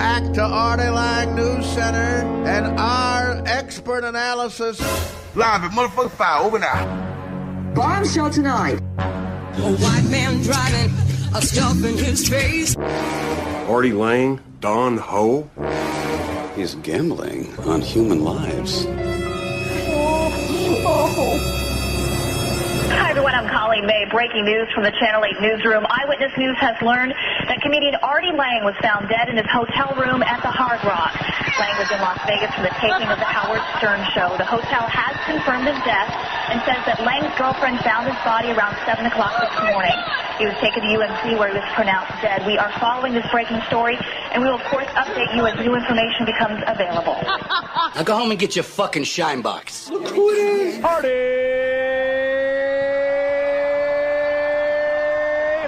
back to Artie Lang News Center and our expert analysis. Live at motherfucking 5, over now. Bombshell tonight. A white man driving a stuff in his face. Artie Lang, Don Ho. He's gambling on human lives. Hi, everyone. I'm Colleen May. Breaking news from the Channel 8 newsroom. Eyewitness News has learned that comedian Artie Lang was found dead in his hotel room at the Hard Rock. Lang was in Las Vegas for the taping of the Howard Stern show. The hotel has confirmed his death and says that Lang's girlfriend found his body around 7 o'clock this morning. He was taken to UMC where he was pronounced dead. We are following this breaking story, and we will, of course, update you as new information becomes available. Now go home and get your fucking shine box. Look who it is. Artie!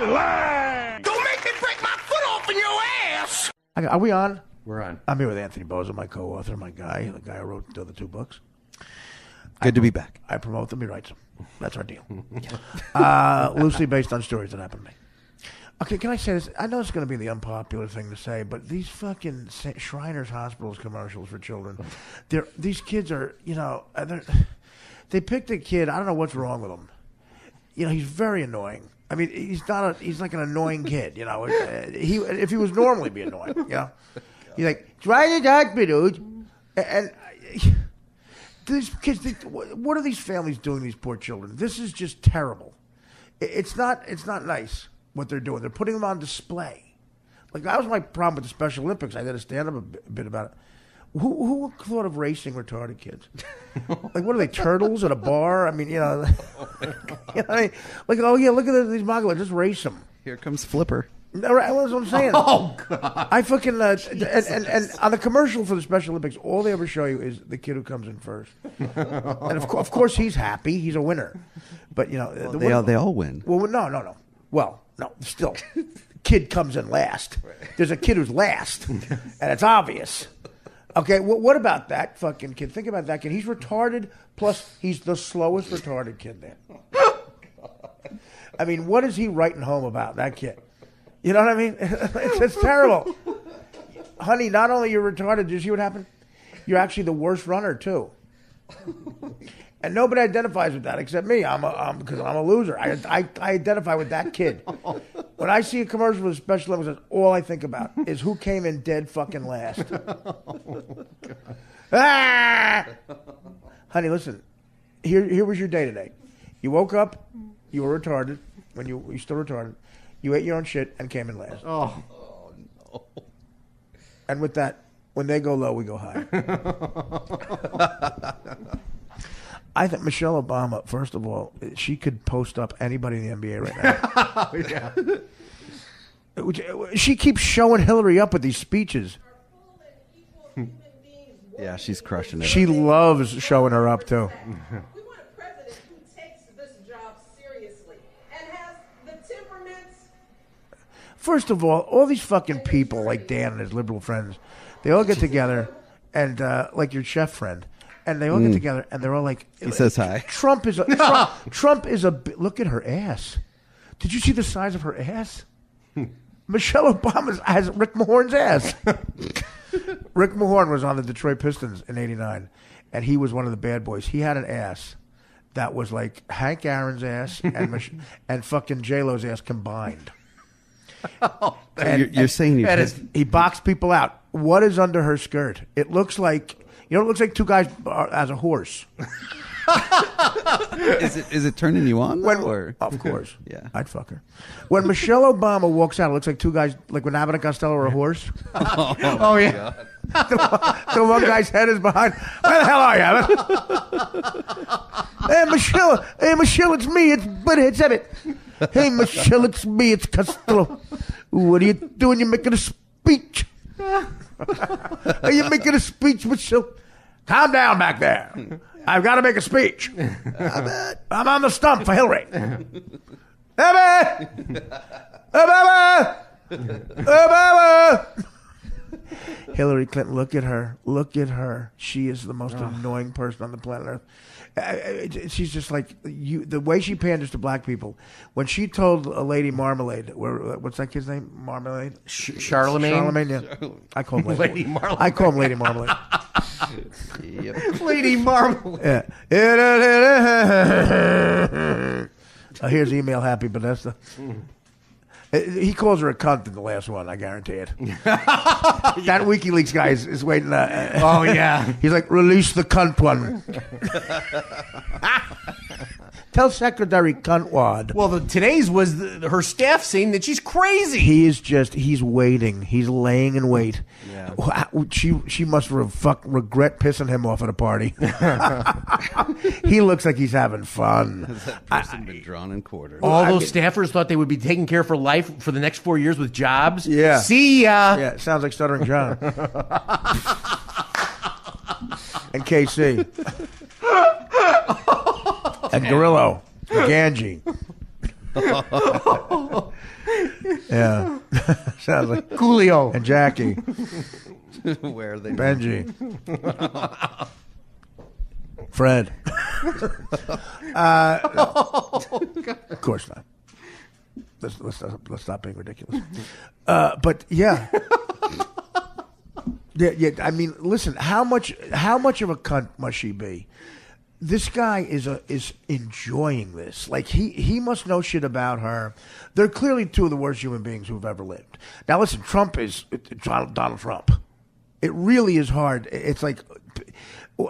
Don't make me break my foot off in your ass! Are we on? We're on. I'm here with Anthony Boza, my co-author, my guy, the guy who wrote the other two books. Good to be back. I promote them, he writes them. That's our deal. Loosely based on stories that happened to me. Okay, can I say this? I know it's going to be the unpopular thing to say, but these fucking Shriners Hospitals commercials for children, these kids are, they picked a kid, I don't know what's wrong with him. He's very annoying. I mean, he's like an annoying kid, if he was normal, he'd be annoying, He's like, try to talk me, dude. And these kids, what are these families doing to these poor children? This is just terrible. It's not nice what they're doing. They're putting them on display. Like, that was my problem with the Special Olympics. I did a stand-up a bit about it. Who thought of racing retarded kids? Like, what are they, turtles at a bar? I mean, like, oh yeah, look at these mongrels, just race them. Here comes Flipper. That's what I'm saying. Oh, God. I fucking, and on the commercial for the Special Olympics, all they ever show you is the kid who comes in first. And of course he's happy. He's a winner. But, They all win. Well, no. Well, no, still. Kid comes in last. There's a kid who's last. And it's obvious. Okay, what about that fucking kid? Think about that kid. He's retarded, plus he's the slowest retarded kid there. I mean, what is he writing home about, that kid? You know what I mean? It's terrible. Honey, not only you're retarded, did you see what happened? You're actually the worst runner, too. And nobody identifies with that except me. Because I'm a loser. I identify with that kid. When I see a commercial with a Special Olympics, all I think about is who came in dead fucking last. Honey, listen. Here was your day today. You woke up. You were retarded. When you still retarded. You ate your own shit and came in last. Oh no. And with that, when they go low, we go high. I think Michelle Obama, first of all, she could post up anybody in the NBA right now. Yeah. She keeps showing Hillary up with these speeches. Yeah, she's crushing it. She loves showing her up, too. We want a president who takes this job seriously and has the temperaments. First of all these fucking people like Dan and his liberal friends, they all get together and, like your chef friend, and they all get together and they're all like... He says hi. Trump is a... Look at her ass. Did you see the size of her ass? Michelle Obama has Rick Mahorn's ass. Rick Mahorn was on the Detroit Pistons in '89, and he was one of the bad boys. He had an ass that was like Hank Aaron's ass and fucking J-Lo's ass combined. You're saying he boxed people out. What is under her skirt? It looks like... it looks like two guys as a horse. Is it turning you on? Or? Of course. Yeah. I'd fuck her. When Michelle Obama walks out, it looks like two guys, like when Abbott and Costello are a horse. Oh yeah. The one guy's head is behind. Where the hell are you, Abbott? Hey, Michelle, it's me. It's Abbott. Hey, Michelle, it's me. It's Costello. What are you doing? You're making a speech. Are you making a speech, Michelle? Calm down back there. I've got to make a speech. I'm on the stump for Hillary. Obama! Hillary Clinton, look at her. Look at her. She is the most annoying person on the planet Earth. She's just like you. The way she panders to black people. When she told a lady Marmalade, what's that kid's name? Marmalade? Charlemagne? Charlemagne, yeah. I call him Lady Marmalade. I call him Lady Marmalade. Yep. Lady Marmalade. Yeah. Here's email happy Vanessa. He calls her a cunt in the last one, I guarantee it. That WikiLeaks guy is waiting. Oh, yeah. He's like, release the cunt one. Tell Secretary Cuntwad. Well, today's was her staff saying that she's crazy. He's waiting. He's laying in wait. Yeah. She must regret pissing him off at a party. He looks like he's having fun. Has that person been drawn and quartered? All those staffers thought they would be taken care of for life for the next 4 years with jobs. Yeah. See ya. Yeah, sounds like Stuttering John. And KC. And Gorillo. Ganji. Yeah. Sounds like Coolio. And Jackie. Where are they? Benji. Fred. Of course not. Let's stop being ridiculous. But yeah. Yeah. I mean, listen. How much of a cunt must she be? This guy is enjoying this. Like he must know shit about her. They're clearly two of the worst human beings who've ever lived. Now listen, Trump is Donald Trump. It really is hard. It's like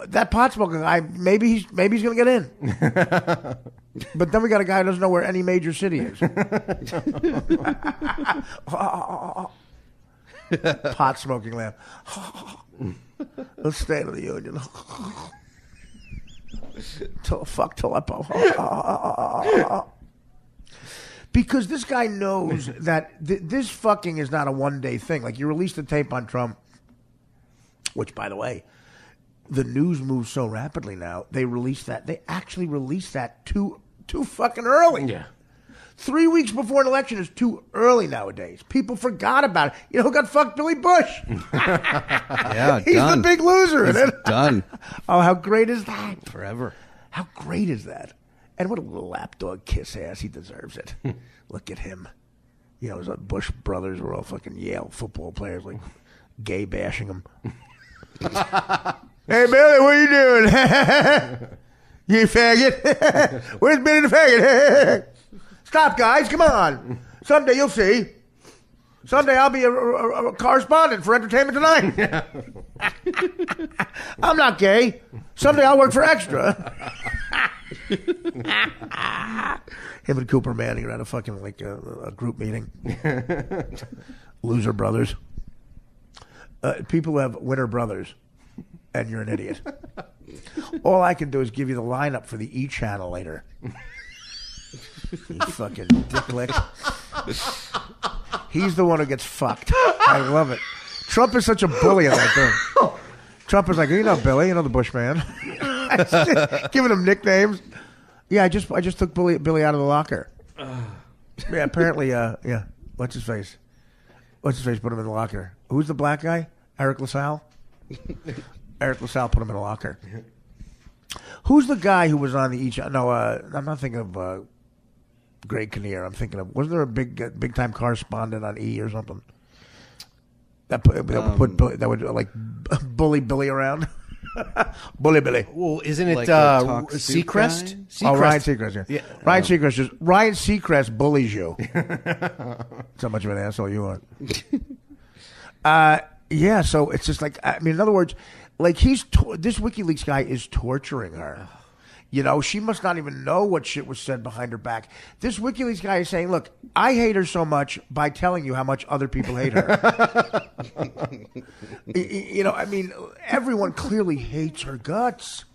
that pot smoking guy. Maybe he's gonna get in. But then we got a guy who doesn't know where any major city is. Pot smoking lamb. The State of the Union. Because this guy knows that this fucking is not a one-day thing. Like, you released the tape on Trump, which, by the way, the news moves so rapidly now. They actually released that too fucking early. Yeah. 3 weeks before an election is too early nowadays. People forgot about it. You know who got fucked? Billy Bush. Yeah, He's done. the big loser. He's done. Oh, how great is that? Forever. How great is that? And what a little lapdog kiss ass. He deserves it. Look at him. You know, his Bush brothers were all fucking Yale football players, like gay bashing him. Hey, Billy, what are you doing? You faggot. Where's Billy the faggot? Stop, guys. Come on. Someday you'll see. Someday I'll be a correspondent for Entertainment Tonight. I'm not gay. Someday I'll work for Extra. Him and Cooper Manning are at a fucking a group meeting. Loser brothers. People who have winner brothers, and you're an idiot. All I can do is give you the lineup for the E channel later. You fucking dicklick. He's the one who gets fucked. I love it. Trump is such a bully in that thing. Trump is like, you know Billy, you know the Bushman. Giving him nicknames. Yeah, I just took Billy out of the locker. Yeah, apparently, yeah. What's his face? Put him in the locker. Who's the black guy? Eric LaSalle? Eric LaSalle put him in a locker. Who's the guy who was on the each? No, I'm not thinking of Greg Kinnear. I'm thinking of, wasn't there a big time correspondent on E or something that would like bully Billy around? Bully Billy. Well, isn't it Like Seacrest? Oh, Ryan Seacrest. Yeah. Ryan Seacrest bullies you. That's how much of an asshole you are. Yeah. So it's just like, I mean, in other words, like this WikiLeaks guy is torturing her. You know, she must not even know what shit was said behind her back. This WikiLeaks guy is saying, look, I hate her so much by telling you how much other people hate her. You know, I mean, everyone clearly hates her guts.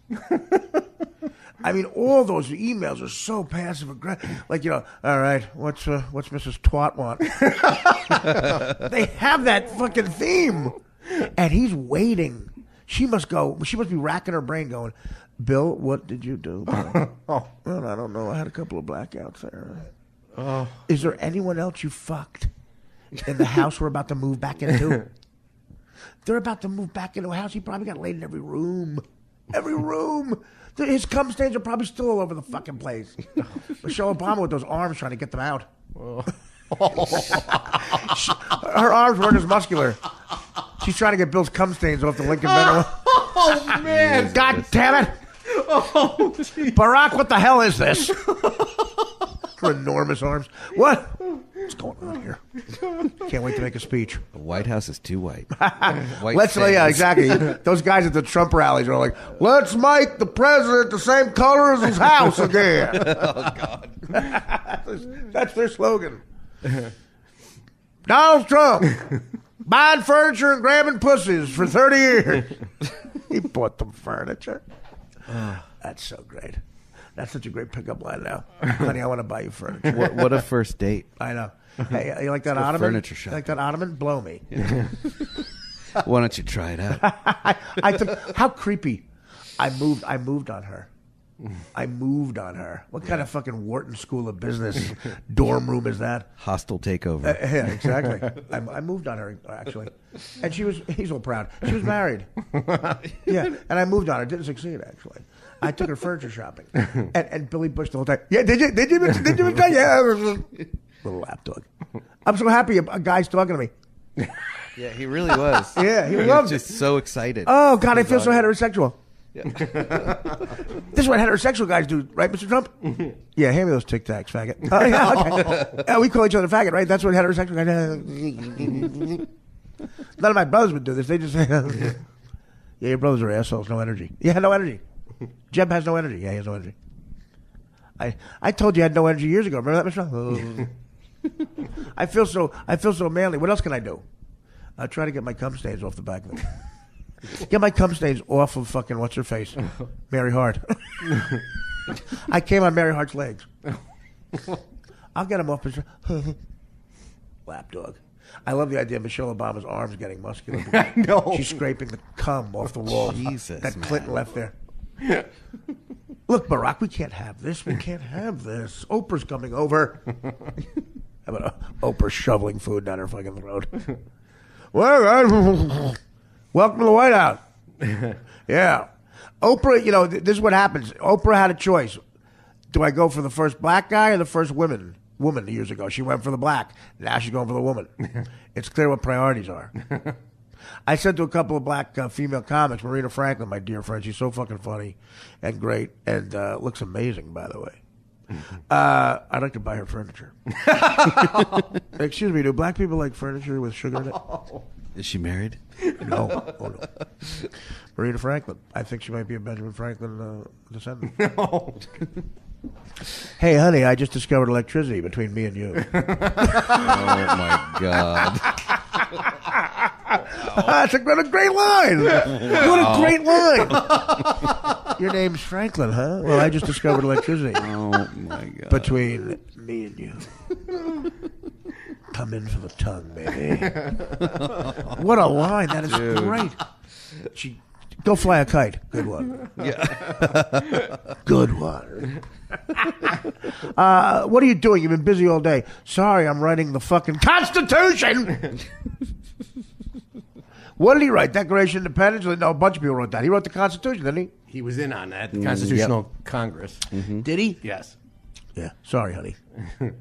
I mean, all those emails are so passive aggressive. Like, you know, all right, what's Mrs. Twat want? They have that fucking theme. And he's waiting. She must be racking her brain going, Bill, what did you do? Well, I don't know. I had a couple of blackouts there. Is there anyone else you fucked in the house we're about to move back into? They're about to move back into a house. He probably got laid in every room. Every room. His cum stains are probably still all over the fucking place. Michelle Obama with those arms trying to get them out. Her arms weren't as muscular. She's trying to get Bill's cum stains off the Lincoln Benjamin. Oh, man. God damn it. Oh, geez. Barack, what the hell is this? Her enormous arms. What? What's going on here? Can't wait to make a speech. The White House is too white. Yeah, exactly. Those guys at the Trump rallies are like, let's make the president the same color as his house again. Oh, God. That's their slogan. Donald Trump, buying furniture and grabbing pussies for 30 years. He bought them furniture. That's so great. That's such a great pickup line now. Honey, I want to buy you furniture. What a first date. I know. Hey, you like that Let's go ottoman? furniture shop. You like that ottoman? Blow me. Why don't you try it out? I took, how creepy. I moved on her. What kind of fucking Wharton School of Business dorm room is that? Hostile takeover. Yeah, exactly. I moved on her, actually. And he's all proud. She was married. Yeah, and I moved on her. Didn't succeed, actually. I took her furniture shopping. And Billy Bush the whole time. Yeah, did you? Yeah. Little lapdog. I'm so happy a guy's talking to me. Yeah, he really was. Yeah, he was loved just so excited. Oh, God, I feel so heterosexual. Yeah. This is what heterosexual guys do, right, Mr. Trump? Yeah, hand me those Tic Tacs, faggot. Yeah, okay. Yeah, we call each other faggot, right? That's what heterosexual guys do. None of my brothers would do this. They just say, yeah, your brothers are assholes, no energy. Yeah, no energy. Jeb has no energy. Yeah, he has no energy. I told you I had no energy years ago. Remember that, Mr. Trump? I feel so manly. What else can I do? I'll try to get my cum stains off the back of it. Get my cum stains off of fucking what's her face, Mary Hart. I came on Mary Hart's legs. I'll get them off. Lapdog. I love the idea of Michelle Obama's arms getting muscular. I know. She's scraping the cum off the wall Jesus, that man. Clinton left there. Look, Barack, we can't have this. We can't have this. Oprah's coming over. How about Oprah shoveling food down her fucking throat? Well, welcome to the White House. Yeah. Oprah, this is what happens. Oprah had a choice. Do I go for the first black guy or the first woman years ago? She went for the black. Now she's going for the woman. It's clear what priorities are. I said to a couple of black female comics, Marina Franklin, my dear friend, she's so fucking funny and great and looks amazing, by the way. I'd like to buy her furniture. Excuse me, do black people like furniture with sugar in it? Is she married? No. Oh, no. Marina Franklin. I think she might be a Benjamin Franklin descendant. No. Hey, honey, I just discovered electricity between me and you. Oh, my God. That's a great line. What a great line. Your name's Franklin, huh? Well, I just discovered electricity. Oh, my God. Between me and you. Come in for the tongue, baby. What a line. That is great. Go fly a kite. Good one. Yeah. Good one. What are you doing? You've been busy all day. Sorry, I'm writing the fucking Constitution. What did he write? Declaration of Independence? No, a bunch of people wrote that. He wrote the Constitution, didn't he? He was in on that, the Constitutional Congress. Mm-hmm. Did he? Yes. Yeah. Sorry, honey.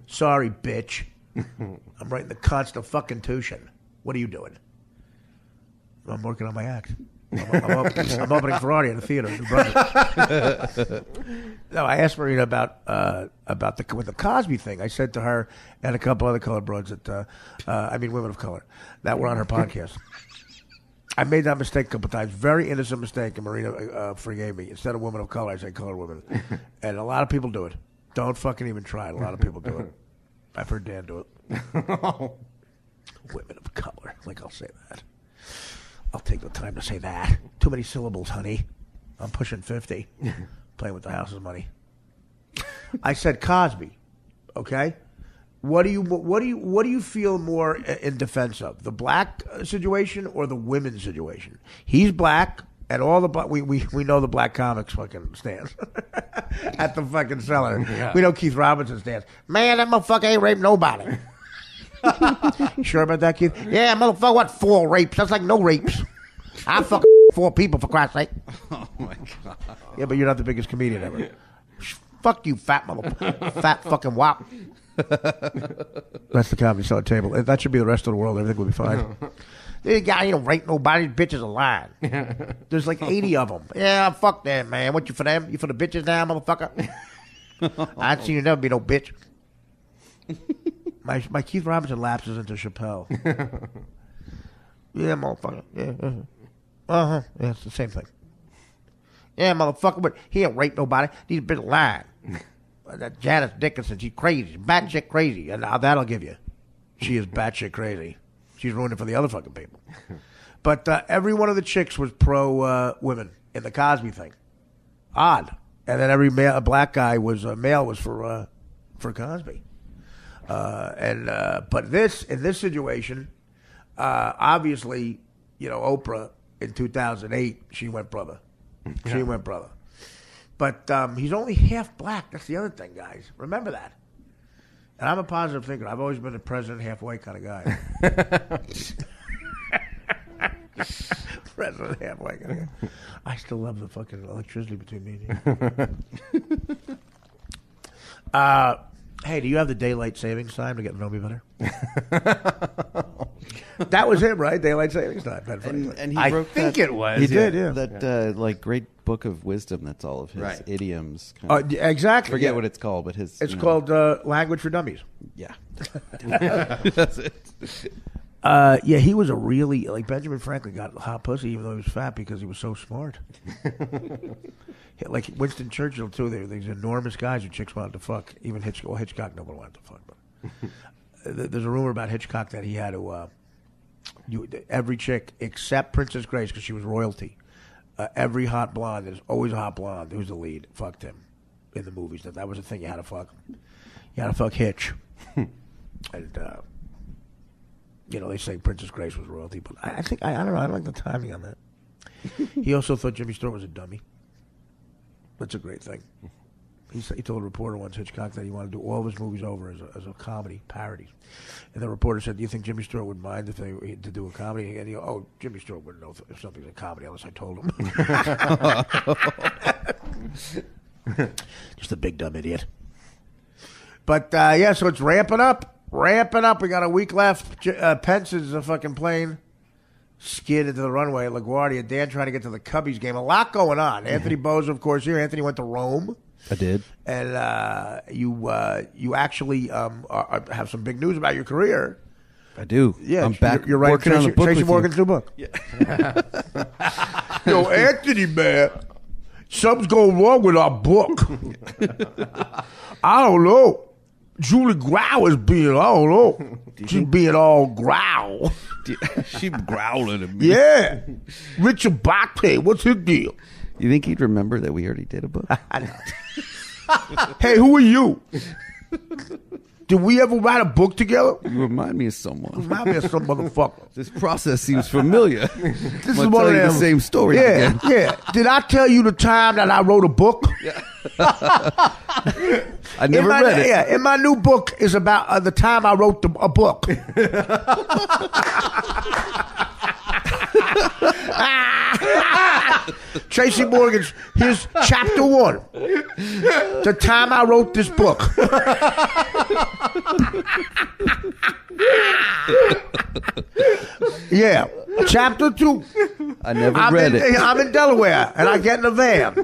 Sorry, bitch. I'm writing the Constitution. What are you doing? I'm working on my act. I'm opening for Artie at the theater in New Brunswick. No, I asked Marina about with the Cosby thing. I said to her and a couple other colored broads that women of color that were on her podcast. I made that mistake a couple times. Very innocent mistake, and Marina forgave me. Instead of women of color, I said colored women. And a lot of people do it. Don't fucking even try it. A lot of people do it. I've heard Dan do it. Women of color. Like, I'll say that. I'll take the time to say that. Too many syllables, honey. I'm pushing 50. Playing with the house's money. I said Cosby. Okay? What do you feel more in defense of? The black situation or the women's situation? He's black, and all the black we know the black comics fucking stands at the fucking cellar. Yeah. We know Keith Robinson stands. Man, that motherfucker ain't raped nobody. You sure about that, Keith? Yeah, motherfucker, what, 4 rapes? That's like no rapes. I fuck 4 people, for Christ's sake. Oh, my God. Yeah, but you're not the biggest comedian ever. Fuck you, fat motherfucker. Fat fucking wop. That's the Comedy Cellar table. That should be the rest of the world. Everything will be fine. This guy, you don't rape nobody. Bitches are lying. There's like 80 of them. Yeah, fuck them, man. What, you for them? You for the bitches now, motherfucker? I ain't seen you never be no bitch. My Keith Robinson lapses into Chappelle. Yeah, motherfucker. Yeah. Uh-huh. Yeah, it's the same thing. Yeah, motherfucker, but he ain't rape nobody. He's been lying. That Janice Dickinson, she's crazy. Batshit crazy. And now that'll give you. She is batshit crazy. She's ruined it for the other fucking people. But every one of the chicks was pro women in the Cosby thing. Odd. And then every black guy was male was for Cosby. But in this situation, obviously, Oprah in 2008, she went brother. She went brother. But he's only half black. That's the other thing, guys. Remember that. And I'm a positive thinker. I've always been a president halfway kind of guy. President halfway kind of guy. I still love the fucking electricity between me and you. Hey, do you have the daylight savings time to get to know me better? That was him, right? Daylight savings time. And he I wrote think that, it was. He did, yeah. That great book of wisdom. That's all of his Right. idioms. Exactly. Forget what it's called, but his. It's called Language for Dummies. Yeah. That's it. Yeah, he was a really Benjamin Franklin got hot pussy even though he was fat because he was so smart. Like Winston Churchill too. They're these enormous guys who chicks wanted to fuck. Even Hitchcock nobody wanted to fuck. But there's a rumor about Hitchcock that he had to every chick except Princess Grace because she was royalty. Every hot blonde, there's always a hot blonde who's the lead. Fucked him in the movies. That was the thing you had to fuck. You had to fuck Hitch. And they say Princess Grace was royalty, but I think I don't know. I don't like the timing on that. He also thought Jimmy Stewart was a dummy. That's a great thing. He told a reporter once, Hitchcock, that he wanted to do all of his movies over as a comedy, parodies. And the reporter said, do you think Jimmy Stewart would mind if they to do a comedy? And he goes, Jimmy Stewart wouldn't know if something's a comedy unless I told him. Just a big dumb idiot. But, so it's ramping up. Ramping up. We got a week left. Pence is a fucking plane. Skid into the runway at LaGuardia. Dan trying to get to the Cubbies game. A lot going on. Anthony Bozo, of course, here. Anthony went to Rome. I did. And you actually have some big news about your career. I do. Yeah, I'm back. You're working on the book. Tracy Morgan's new book. Yeah. Yo, Anthony, man, something's going wrong with our book. I don't know. Julie Growl is being, I don't know. She's being all growl. She's growling at me. Yeah. Richard Bacte, what's his deal? You think he'd remember that we already did a book? I know. Hey, who are you? Did we ever write a book together? You remind me of someone. Remind me of some motherfucker. This process seems familiar. This is I'm one of tell you them. the same story Yeah, again. yeah. Did I tell you the time that I wrote a book? Yeah. I never read it. Yeah, in my new book is about the time I wrote a book. Tracy Morgan's, here's chapter 1. The time I wrote this book. Yeah. Chapter 2. I never read it. I'm in Delaware, and I get in a van.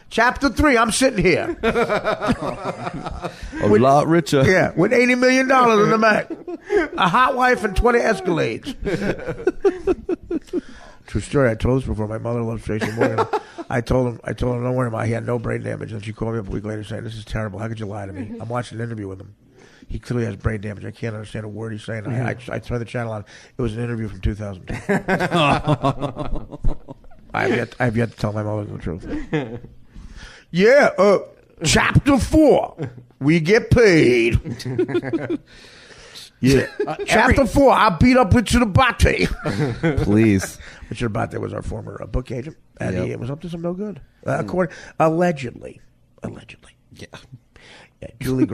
Chapter 3, I'm sitting here. A lot richer. Yeah, with $80 million in the bank. A hot wife and 20 Escalades. True story. I told this before. My mother loves Tracy Morgan. I told him, don't worry about it. He had no brain damage. And she called me up a week later saying, this is terrible. How could you lie to me? I'm watching an interview with him. He clearly has brain damage. I can't understand a word he's saying. I turned the channel on. It was an interview from 2002. I have yet to tell my mother the truth. Yeah, chapter 4. We get paid. Yeah. Chapter 4, I beat up Richard Abate. Please. Richard Abate was our former book agent, and he was up to some no good. Allegedly. Yeah. Yeah, Julie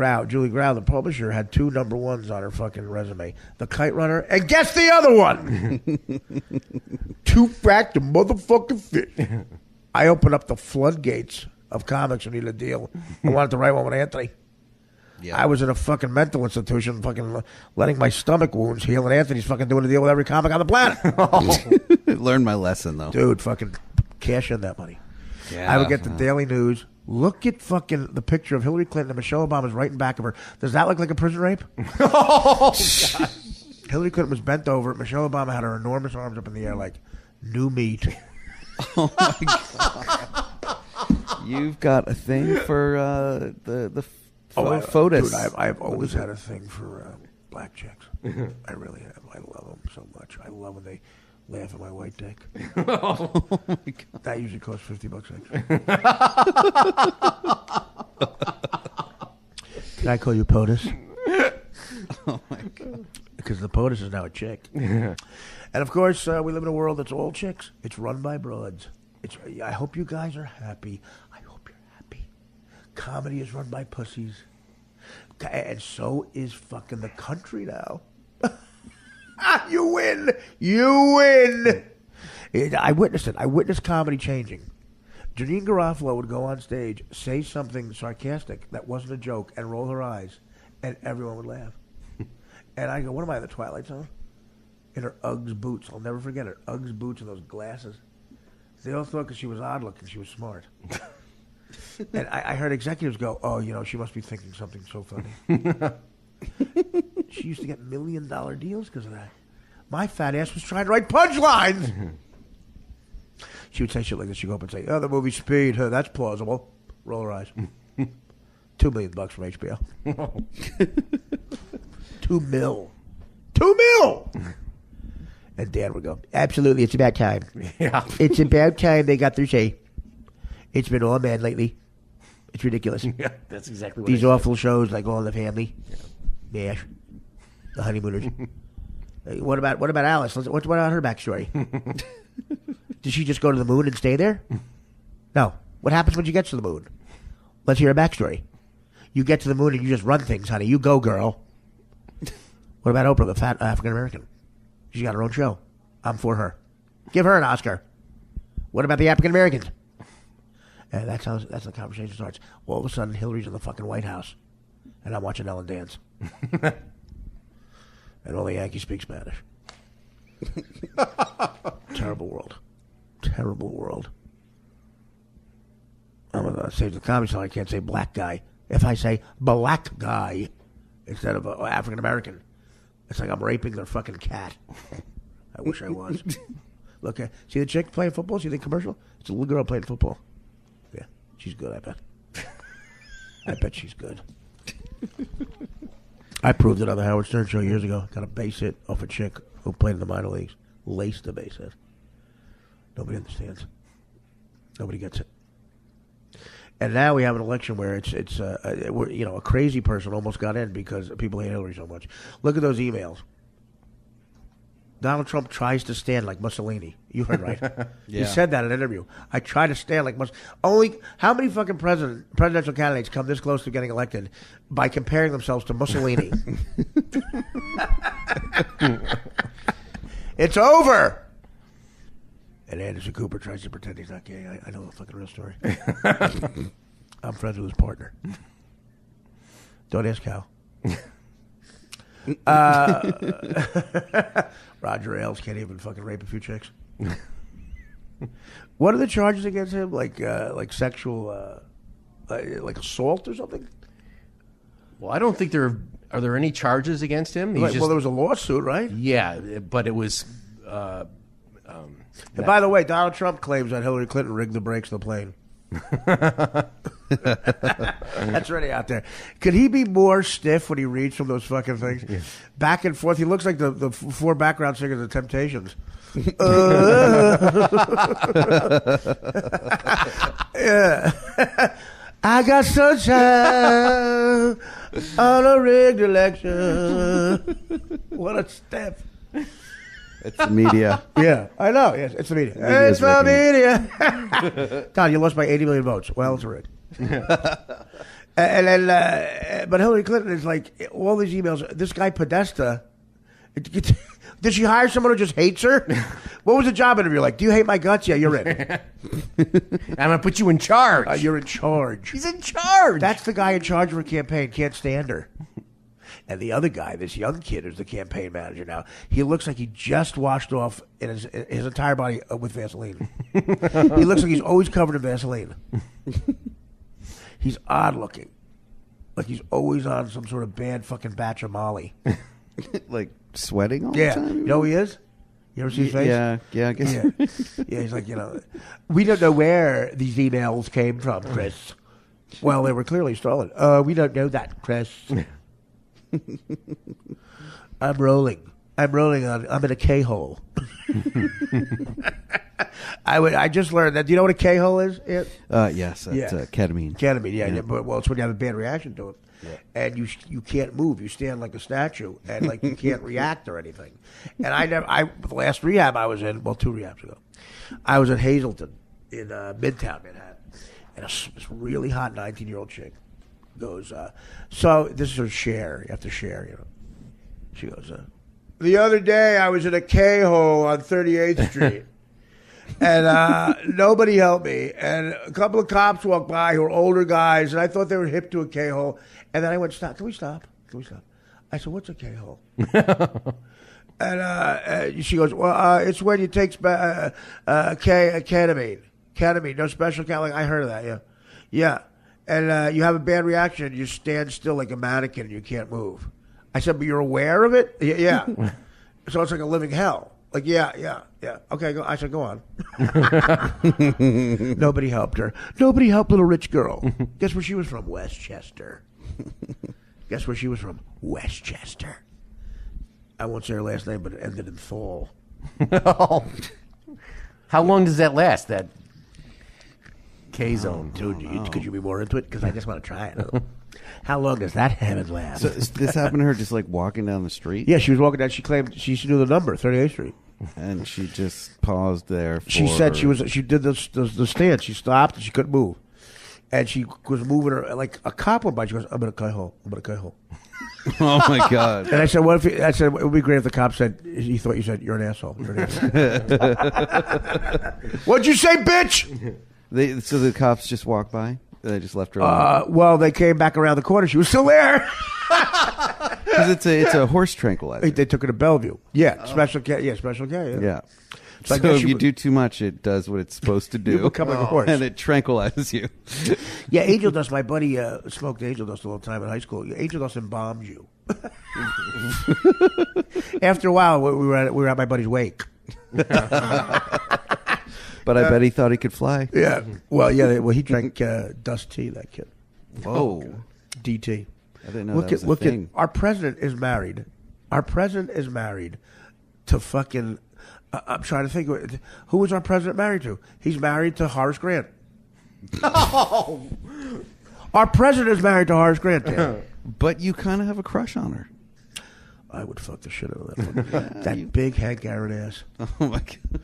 Grau, the publisher, had 2 number 1s on her fucking resume. The Kite Runner, and guess the other one. 2 Frack the motherfucking fish. I opened up the floodgates of comics who needed a deal. I wanted to write one with Anthony. Yeah. I was in a fucking mental institution, fucking letting my stomach wounds heal, and Anthony's fucking doing a deal with every comic on the planet. Learned my lesson, though. Dude, fucking cash in that money. Yeah. I would get the Daily News. Look at fucking the picture of Hillary Clinton and Michelle Obama's right in back of her. Does that look like a prison rape? Oh, God. Hillary Clinton was bent over. Michelle Obama had her enormous arms up in the air like new meat. Oh, my God. You've got a thing for the photos. Dude, I've always had a thing for black chicks. I really have. I love them so much. I love when they laugh at my white dick. Oh, my God. That usually costs $50 extra. Can I call you POTUS? Oh, my God. Because the POTUS is now a chick. And, of course, we live in a world that's all chicks. It's run by broads. I hope you guys are happy. I hope you're happy. Comedy is run by pussies. And so is fucking the country now. You win. You win. I witnessed it. I witnessed comedy changing. Janine Garofalo would go on stage, say something sarcastic that wasn't a joke, and roll her eyes, and everyone would laugh. And I go, what am I, the Twilight Zone? In her Uggs boots. I'll never forget her Uggs boots and those glasses. They all thought because she was odd looking, she was smart. And I heard executives go, oh, she must be thinking something so funny. She used to get $1 million deals because of that. My fat ass was trying to write punchlines. She would say shit like this. She'd go up and say, oh, the movie Speed, that's plausible. Roll her eyes. $2 million from HBO. $2 million. $2 million. And Dan would go, absolutely, it's about time. Yeah. It's about time they got their say. It's been all men lately. It's ridiculous. Yeah, that's exactly what These I awful shows like All in the Family. Yeah. MASH. The Honeymooners. What about Alice? What about her backstory? Did she just go to the moon and stay there? No. What happens when she gets to the moon? Let's hear her backstory. You get to the moon and you just run things, honey. You go, girl. What about Oprah, the fat African American? She's got her own show. I'm for her. Give her an Oscar. What about the African Americans? And that's how the conversation starts. All of a sudden, Hillary's in the fucking White House, and I'm watching Ellen dance. And all the Yankees speak Spanish. Terrible world. Terrible world. I'm going to say to the comedy show, I can't say black guy. If I say black guy instead of African American, it's like I'm raping their fucking cat. I wish I was. Look, see the chick playing football? See the commercial? It's a little girl playing football. Yeah, she's good, I bet. I bet she's good. I proved it on the Howard Stern show years ago. Got a base hit off a chick who played in the minor leagues. Laced the base hit. Nobody understands. Nobody gets it. And now we have an election where a crazy person almost got in because people hate Hillary so much. Look at those emails. Donald Trump tries to stand like Mussolini. You heard right. Yeah. He said that in an interview. I try to stand like Mussolini. How many fucking presidential candidates come this close to getting elected by comparing themselves to Mussolini? It's over. And Anderson Cooper tries to pretend he's not gay. I know the fucking real story. I'm friends with his partner. Don't ask how. Roger Ailes can't even fucking rape a few chicks. What are the charges against him? Like sexual, like assault or something? Well, I don't think are there any charges against him. Well, there was a lawsuit, right? Yeah, but it was. And by the way, Donald Trump claims that Hillary Clinton rigged the brakes of the plane. That's already out there. Could he be more stiff when he reads from those fucking things? Yeah. Back and forth. He looks like the four background singers of Temptations. Yeah. I got sunshine on a rigged election. What a step. It's the media. Yeah, I know. Yes, it's the media. It's the media. Don, you lost by 80 million votes. Well, it's rigged. And then, but Hillary Clinton is like, all these emails, this guy Podesta, did she hire someone who just hates her? What was the job interview like? Do you hate my guts? Yeah, you're in. I'm going to put you in charge. You're in charge. He's in charge. That's the guy in charge of her campaign. Can't stand her. And the other guy, this young kid who's the campaign manager now, he looks like he just washed off in his entire body with Vaseline. He looks like he's always covered in Vaseline. He's odd looking. Like he's always on some sort of bad fucking batch of Molly. Like sweating all the time? You know who he is? You ever see his face? Yeah, I guess. Yeah, he's like, we don't know where these emails came from, Chris. Well, they were clearly stolen. We don't know that, Chris. I'm rolling. I'm in a K-hole. I just learned that. Do you know what a K-hole is? Yes, that's ketamine. Ketamine, yeah. But, well, it's when you have a bad reaction to it. Yeah. And you can't move. You stand like a statue, and like you can't react or anything. And the last rehab I was in, well, 2 rehabs ago, I was at Hazleton in Midtown Manhattan, and this really hot 19-year-old chick goes, so this is her share. You have to share, She goes, the other day I was in a K-hole on 38th Street. And nobody helped me. And a couple of cops walked by who were older guys, and I thought they were hip to a K-hole. And then I went, stop. Can we stop? I said, what's a K-hole? And she goes, well, it's when you take ketamine. Ketamine, no special like I heard of that, yeah. Yeah. And you have a bad reaction, and you stand still like a mannequin, and you can't move. I said, but you're aware of it? Yeah. So it's like a living hell. Like, yeah. Okay, I said, go on. Nobody helped her. Nobody helped little rich girl. Guess where she was from? Westchester. Guess where she was from? Westchester. I won't say her last name, but it ended in Thal. How long does that last, that K-zone? Dude, could you be more into it? Because I just want to try it. How long does that heaven last? So this happened to her just like walking down the street? Yeah, she was walking down. She claimed she used to do the number, 38th Street. And she just paused there for... She said she did the stance. She stopped and she couldn't move. And she was moving her like a cop went by. She goes, I'm in a K-hole. Oh, my God. And I said, it would be great if the cop said, he thought you said, you're an asshole. What'd you say, bitch? So the cops just walked by? They just left her alone? Well, they came back around the corner. She was still there. Because it's a horse tranquilizer. They took her to Bellevue. Yeah, Special K. Yeah. So if you do too much, it does what it's supposed to do. You become like a horse. And it tranquilizes you. Yeah, angel dust. My buddy smoked angel dust all the time in high school. Angel dust embalms you. After a while, we were at my buddy's wake. But I bet he thought he could fly. Yeah. Well, he drank dust tea, that kid. Whoa. DT. I didn't know that was a thing. Our president is married. To fucking... I'm trying to think. Who was our president married to? He's married to Horace Grant. Oh! Our president is married to Horace Grant. Dan. But you kind of have a crush on her. I would fuck the shit out of that. That big Hank Aaron ass. Oh, my God.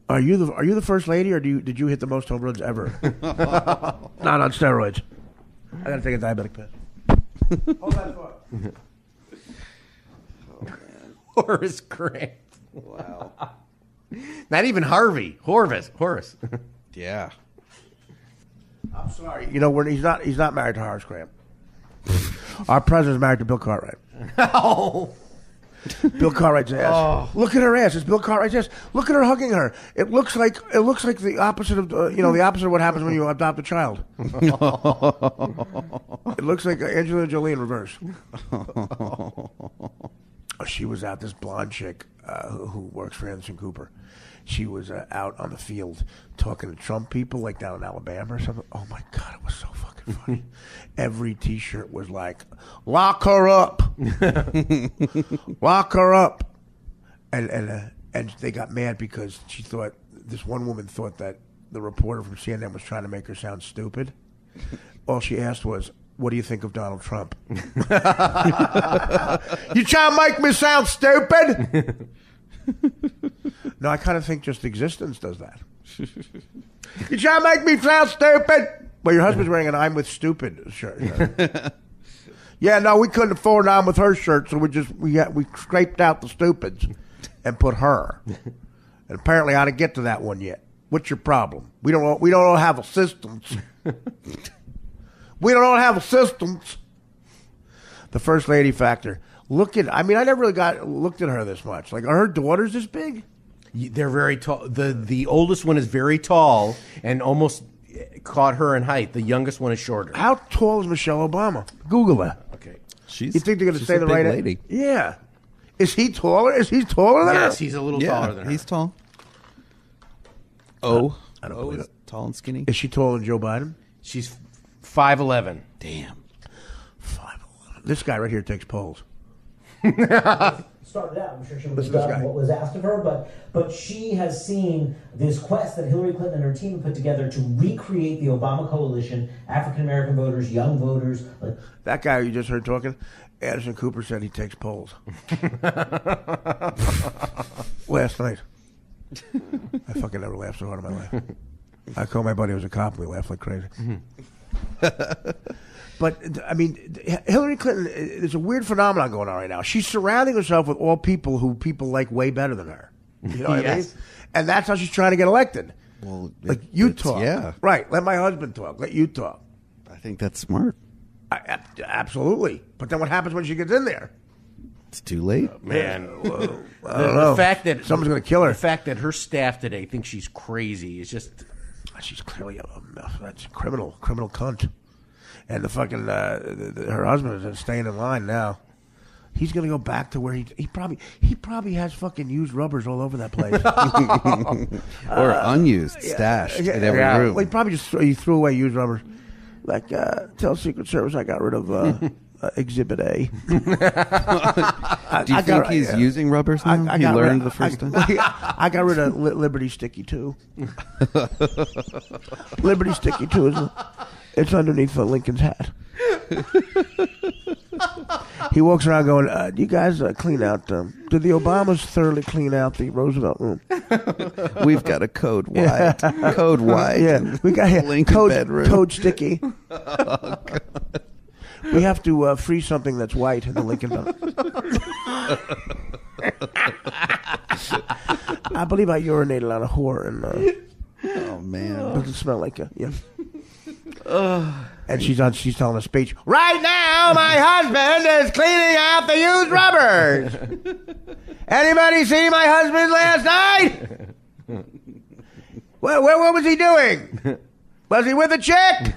Are you the first lady, or did you hit the most home runs ever? Not on steroids. I gotta take a diabetic pill. Hold that thought. Oh, man. Horace Grant. Wow. Not even Harvey. Horace. Yeah. I'm sorry. He's not married to Horace Grant. Our president's married to Bill Cartwright. Oh. Bill Cartwright's ass. Oh. Look at her ass. It's Bill Cartwright's ass. Look at her hugging her. It looks like the opposite of the opposite of what happens when you adopt a child. It looks like Angelina Jolie in reverse. She was out. This blonde chick who works for Anderson Cooper. She was out on the field talking to Trump people, like down in Alabama or something. Oh my God, it was so fucking funny. Every T-shirt was like, "Lock her up, lock her up," and they got mad because this one woman thought that the reporter from CNN was trying to make her sound stupid. All she asked was, "What do you think of Donald Trump?" You trying to make me sound stupid? No, I kind of think just existence does that. You trying to make me sound stupid? Well, your husband's wearing an "I'm with Stupid" shirt. Yeah, no, we couldn't afford an "I'm with her" shirt, so we scraped out the stupids and put her. And apparently, I didn't get to that one yet. What's your problem? We don't have assistants. We don't have assistants. The first lady factor. I never really looked at her this much. Like, are her daughters this big? They're very tall. The oldest one is very tall and almost caught her in height. The youngest one is shorter. How tall is Michelle Obama? Google that. Okay. You think they're going to say the right lady? Yeah. Is he taller? Is he taller than her? Yes, he's a little taller than her. He's tall. I don't believe is it. Tall and skinny. Is she taller than Joe Biden? She's 5'11". Damn. 5'11". This guy right here takes polls. Started out, I'm sure she would have done what was asked of her, but she has seen this quest that Hillary Clinton and her team put together to recreate the Obama coalition, African American voters, young voters. That guy you just heard talking, Anderson Cooper said he takes polls. Last night. I fucking never laughed so hard in my life. I called my buddy who was a cop and we laughed like crazy. But, I mean, Hillary Clinton, there's a weird phenomenon going on right now. She's surrounding herself with all people who people like way better than her. You know what I mean? And that's how she's trying to get elected. Well, you talk. Yeah. Right. Let my husband talk. Let you talk. I think that's smart. Absolutely. But then what happens when she gets in there? It's too late. Man, the fact that someone's going to kill her. The fact that her staff today thinks she's crazy is just. She's clearly that's a criminal cunt. And the fucking her husband is staying in line now. He's gonna go back to where he probably has fucking used rubbers all over that place, or unused, stashed in every room. Well, he probably he threw away used rubbers. Like tell Secret Service I got rid of Exhibit A. Do you think he's using rubbers now? He learned the first time. I got rid of Liberty Sticky 2. Liberty Sticky 2 it's underneath Lincoln's hat. He walks around going, "Do you guys clean out? Did the Obamas thoroughly clean out the Roosevelt room? We've got a code white, code white. Yeah, we got Lincoln bedroom, code sticky. Oh, God. We have to freeze something that's white in the Lincoln bedroom. I believe I urinated on a whore and. Oh man, doesn't smell like a And she's telling a speech. Right now, my husband is cleaning out the used rubbers. Anybody see my husband last night? What was he doing? Was he with a chick?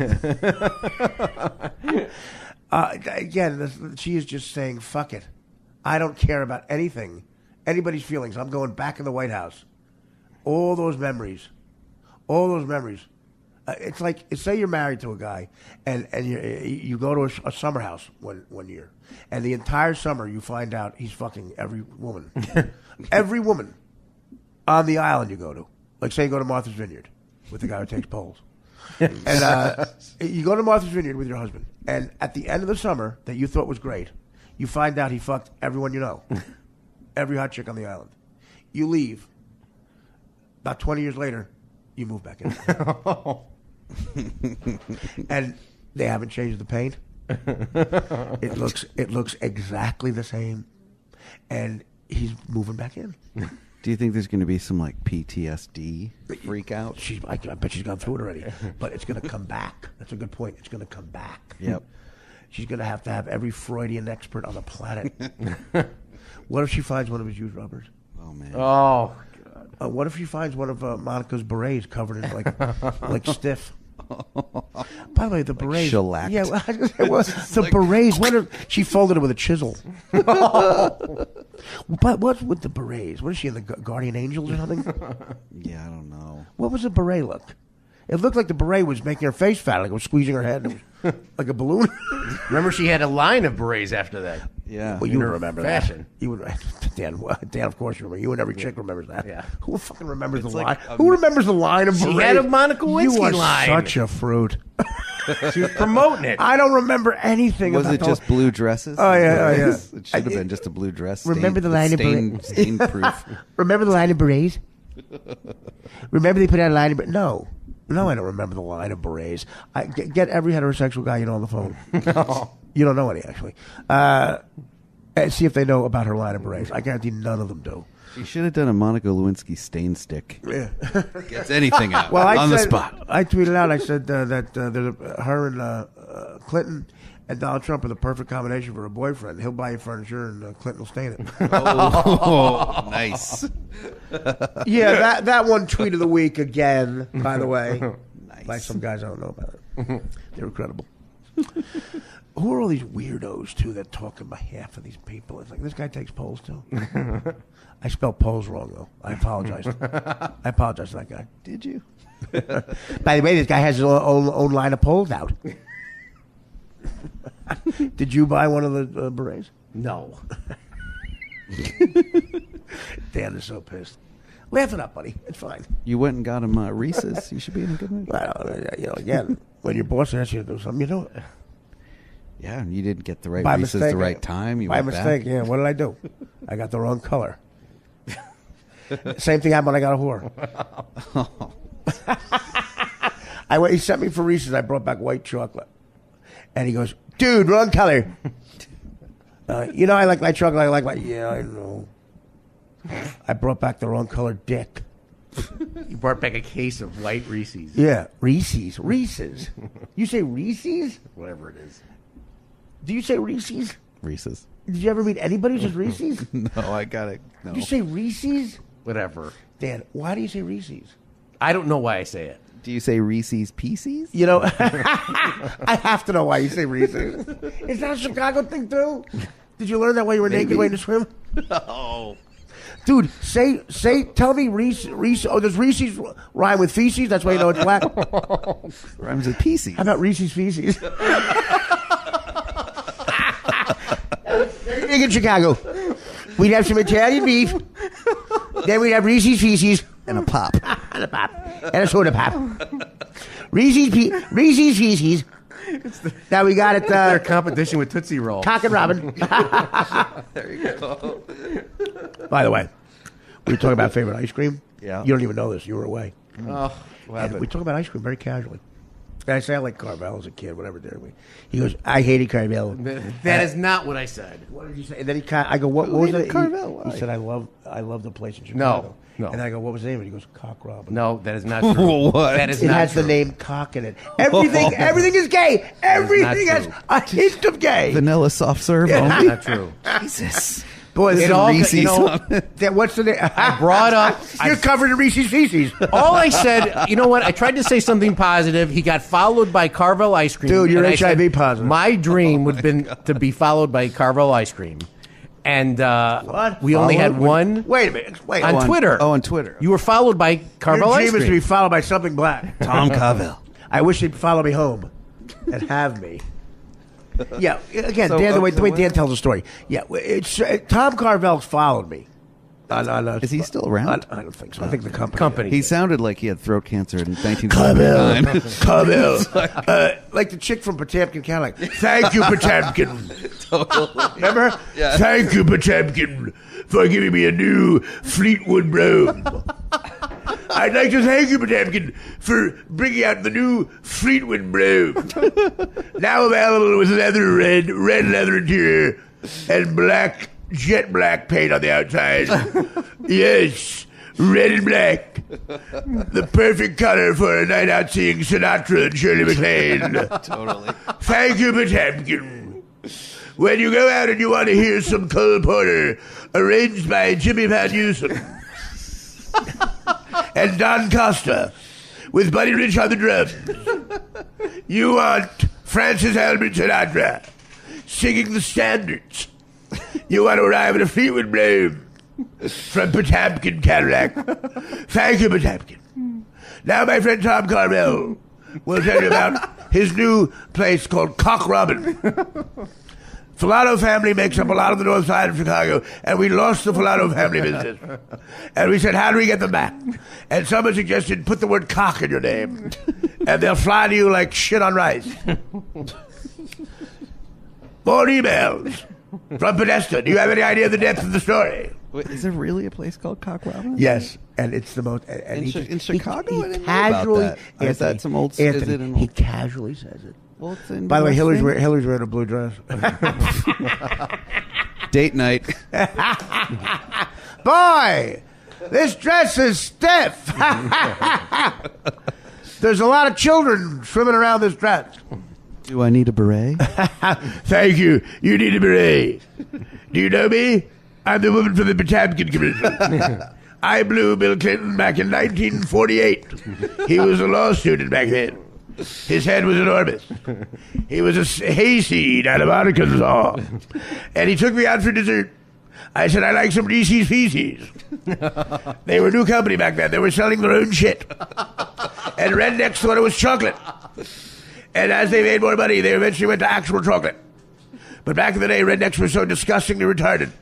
Again, she is just saying, "Fuck it. I don't care about anybody's feelings. I'm going back in the White House." All those memories. It's like, say you're married to a guy, and you go to a summer house one year, and the entire summer you find out he's fucking every woman. Every woman on the island you go to. Like, say you go to Martha's Vineyard with the guy who takes polls. And you go to Martha's Vineyard with your husband, and at the end of the summer that you thought was great, you find out he fucked everyone you know. Every hot chick on the island. You leave. About 20 years later, you move back in. And they haven't changed the paint. It looks exactly the same, and he's moving back in. Do you think there's going to be some like PTSD freak out? I bet she's gone through it already, but it's going to come back. That's a good point. It's going to come back. Yep. She's going to have every Freudian expert on the planet. What if she finds one of his used rubbers? Oh man. Oh. What if she finds one of Monica's berets covered in like stiff? By the way, the berets. Shellacked. Yeah, well, I was gonna say, the berets. She folded it with a chisel. But what's with the berets? What is she in the Guardian Angels or something? Yeah, I don't know. What was the beret look? It looked like the beret was making her face fat, like it was squeezing her head. It was like a balloon. Remember, she had a line of berets after that. Yeah. Well, you remember fashion. that. You would, Dan, of course you remember. You and every chick remembers that. Yeah. Who fucking remembers the like line? Who remembers the line of She berets? had a Monica Lewinsky You are line. such a fruit. She was promoting it. I don't remember anything Was about it just blue dresses? Oh, yeah. It should have been just a blue dress. Remember the line of stain proof. Remember the line of berets? Remember they put out a line of berets? No. No, I don't remember the line of berets. Get every heterosexual guy you know on the phone. You don't know any, actually. And see if they know about her line of berets. I guarantee none of them do. You should have done a Monica Lewinsky stain stick. Yeah. Gets anything out on the spot. I tweeted out, I said that her and Clinton and Donald Trump are the perfect combination for a boyfriend. He'll buy you furniture and Clinton will stain it. Oh, nice. Yeah, that one tweet of the week again, by the way. Nice. By some guys I don't know about it. They're incredible. Who are all these weirdos, too, that talk on behalf of these people? It's like, this guy takes polls, too. I spelled polls wrong, though. I apologize. I apologize to that guy. Did you? By the way, this guy has his own line of polls out. Did you buy one of the berets? No. Dan is so pissed. Laugh it up, buddy. It's fine. You went and got him Reese's. You should be in a good mood. Well, again, when your boss asks you to do something, you do it. Yeah, and you didn't get the right By Reese's mistake, the right time. You by went mistake, back. yeah. What did I do? I got the wrong color. Same thing happened when I got a whore. He sent me for Reese's. I brought back white chocolate. And he goes, dude, wrong color. You know I like light chocolate. I like light. Yeah, I know. I brought back the wrong color dick. You brought back a case of white Reese's. Yeah, Reese's. Reese's. You say Reese's? Whatever it is. Do you say Reese's? Reese's. Did you ever meet anybody who says Reese's? No, I got it. No. Did you say Reese's? Whatever. Dan, why do you say Reese's? I don't know why I say it. Do you say Reese's Pieces? You know, I have to know why you say Reese's. Is that a Chicago thing, too? Did you learn that while you were naked waiting to swim? No. Dude, tell me Reese. Oh, does Reese's rhyme with feces? That's why you know it's black. Rhymes with Pieces. How about Reese's feces? Big in Chicago. We'd have some Italian beef. Then we'd have Reese's feces. And a pop. And a pop. And a soda pop. Reese's feces. Now we got it. Their competition with Tootsie Roll. Cock and Robin. There you go. By the way, we were talking about favorite ice cream. Yeah. You don't even know this. You were away. Oh, what happened? We talk about ice cream very casually. And I say I like Carvel as a kid, whatever. He goes, I hated Carvel. That is not what I said. What did you say? And then I go, what was it? Carvel? He said, I love the place in Chicago. No. And I go, what was the name? And he goes, Cock Robin. No, that is not true. What? That is It not has true. the name Cock in it. Everything is gay. Everything has true. a hint of gay. Vanilla soft serve Yeah. only? Not true. Jesus. Boy, It this all, is you know, what's the name? I brought up. You're covered in Reese's feces. All I said, you know what? I tried to say something positive. He got followed by Carvel ice cream. Dude, you're and I HIV said, positive. My dream would have been to be followed by Carvel ice cream. And What? we only had Followed? one. Wait a minute. Wait. On Twitter. Oh, on Twitter. You were followed by Carvel Your ice dream is to cream. be followed by something black. Tom Carvel. I wish he'd follow me home and have me. Yeah, again, So, Dan, the way what? Dan tells the story. Yeah, it's Tom Carvel's followed me. Is he still around? I don't think so. I think the company. He sounded like he had throat cancer in 1979. Carvel. Like the chick from Potemkin County. Like, thank you, Potemkin. Totally. Remember? Yeah. Thank you, Potemkin, for giving me a new Fleetwood broom. I'd like to thank you, Potemkin, for bringing out the new Fleetwood broom. Now available with red leather interior, and jet black paint on the outside. Yes, red and black. The perfect color for a night out seeing Sinatra and Shirley MacLaine. Totally. Thank you, Potemkin. When you go out and you want to hear some Cole Porter, arranged by Jimmy Van Heusen and Don Costa, with Buddy Rich on the drums, you want Francis Albert Sinatra singing the standards. You want to arrive at a Fleetwood Bloom from Potemkin Cadillac. Thank you, Potemkin. Now my friend Tom Carvel will tell you about his new place called Cock Robin. Filato family makes up a lot of the north side of Chicago, and we lost the Filato family business. And we said, how do we get them back? And someone suggested, put the word cock in your name, and they'll fly to you like shit on rice. More emails from Podesta. Do you have any idea of the depth of the story? Wait, is there really a place called Cock Robin? Yes, and it's the most. And in Chicago, I didn't know casually, about that. Or is that some old? Anthony, is it an he old? casually says it. Well, it's in By the way, West Hillary's wearing a blue dress. Date night. Boy, this dress is stiff. There's a lot of children swimming around this dress. Do I need a beret? Thank you. You need a beret. Do you know me? I'm the woman for the Potemkin Commission. I blew Bill Clinton back in 1948. He was a law student back then. His head was enormous. He was a hayseed out of Arkansas. And he took me out for dessert. I said, I like some Reese's Pieces. They were a new company back then. They were selling their own shit. And rednecks thought it was chocolate. And as they made more money, they eventually went to actual chocolate. But back in the day, rednecks were so disgustingly retarded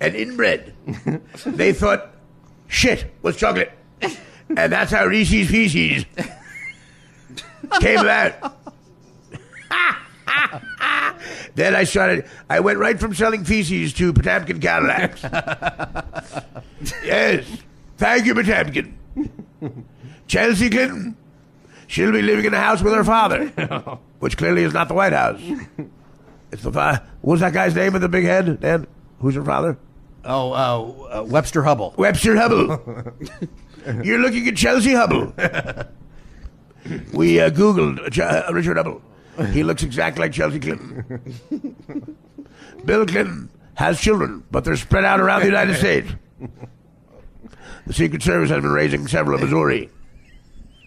and inbred. They thought shit was chocolate. And that's how Reese's Pieces came about. Then I went right from selling feces to Potemkin Cadillacs. Yes. Thank you, Potemkin. Chelsea Clinton. She'll be living in a house with her father, which clearly is not the White House. It's the what's that guy's name with the big head, Dan? Who's her father? Webster Hubble. Webster Hubble. You're looking at Chelsea Hubble. We Googled Richard Hubble. He looks exactly like Chelsea Clinton. Bill Clinton has children, but they're spread out around the United States. The Secret Service has been raising several in Missouri.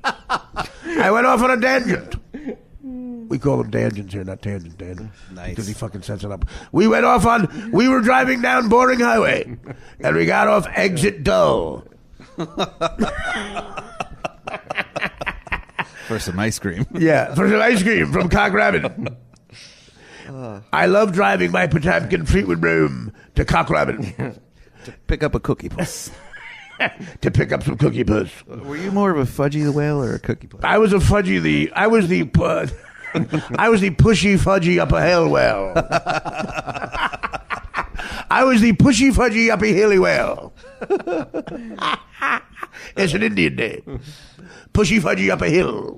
I went off on a tangent. We call them tangents here, not tangent, Dan. Nice. Because he fucking sets it up. We were driving down Boring Highway, and we got off Exit Dull. For some ice cream. Yeah, for some ice cream from Cock Robin. I love driving my Potemkin Fleetwood broom to Cock Robin. To pick up a cookie puss. To pick up some cookie puss. Were you more of a Fudgy the Whale or a cookie puss? I was the pushy fudgy up a hill well. I was the pushy fudgy up a hilly well. It's an Indian name. Pushy fudgy up a hill.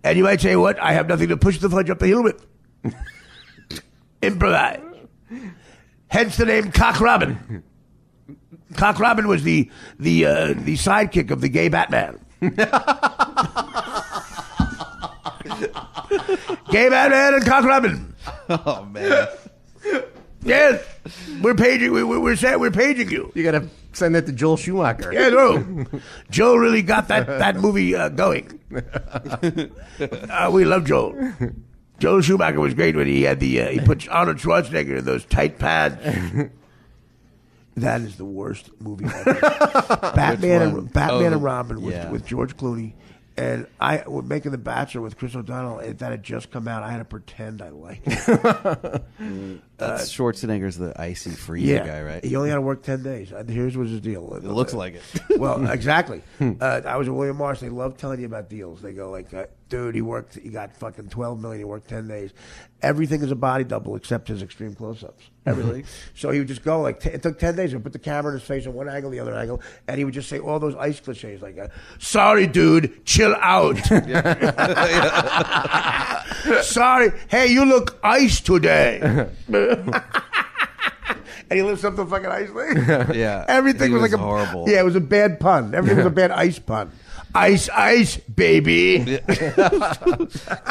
And you might say, what? I have nothing to push the fudge up the hill with. Improvise. Hence the name Cock Robin. Cock Robin was the sidekick of the gay Batman. Gay Batman and Cock Robin. Oh man. Yes, we're paging. We're paging you. You got to send that to Joel Schumacher. Yeah, no. Joel really got that movie going. We love Joel. Joel Schumacher was great when he had he put Arnold Schwarzenegger in those tight pants. That is the worst movie ever. Batman and Robin with George Clooney. And I was making The Bachelor with Chris O'Donnell. That had just come out. I had to pretend I liked it. That's Schwarzenegger's the icy free guy, right? He only had to work 10 days. Here's what his deal. It looks like it. Well, exactly. I was at William Morris. They love telling you about deals. They go like, dude, he got fucking $12 million. He worked 10 days. Everything is a body double except his extreme close-ups. Everything. So he would just go like, it took 10 days. He would put the camera in his face on one angle, the other angle, and he would just say all those ice cliches like, sorry, dude, chill out. Sorry. Hey, you look ice today. And he lifts up the fucking ice thing. Yeah. Everything was like horrible. Yeah, it was a bad pun. Everything was a bad ice pun. Ice, baby.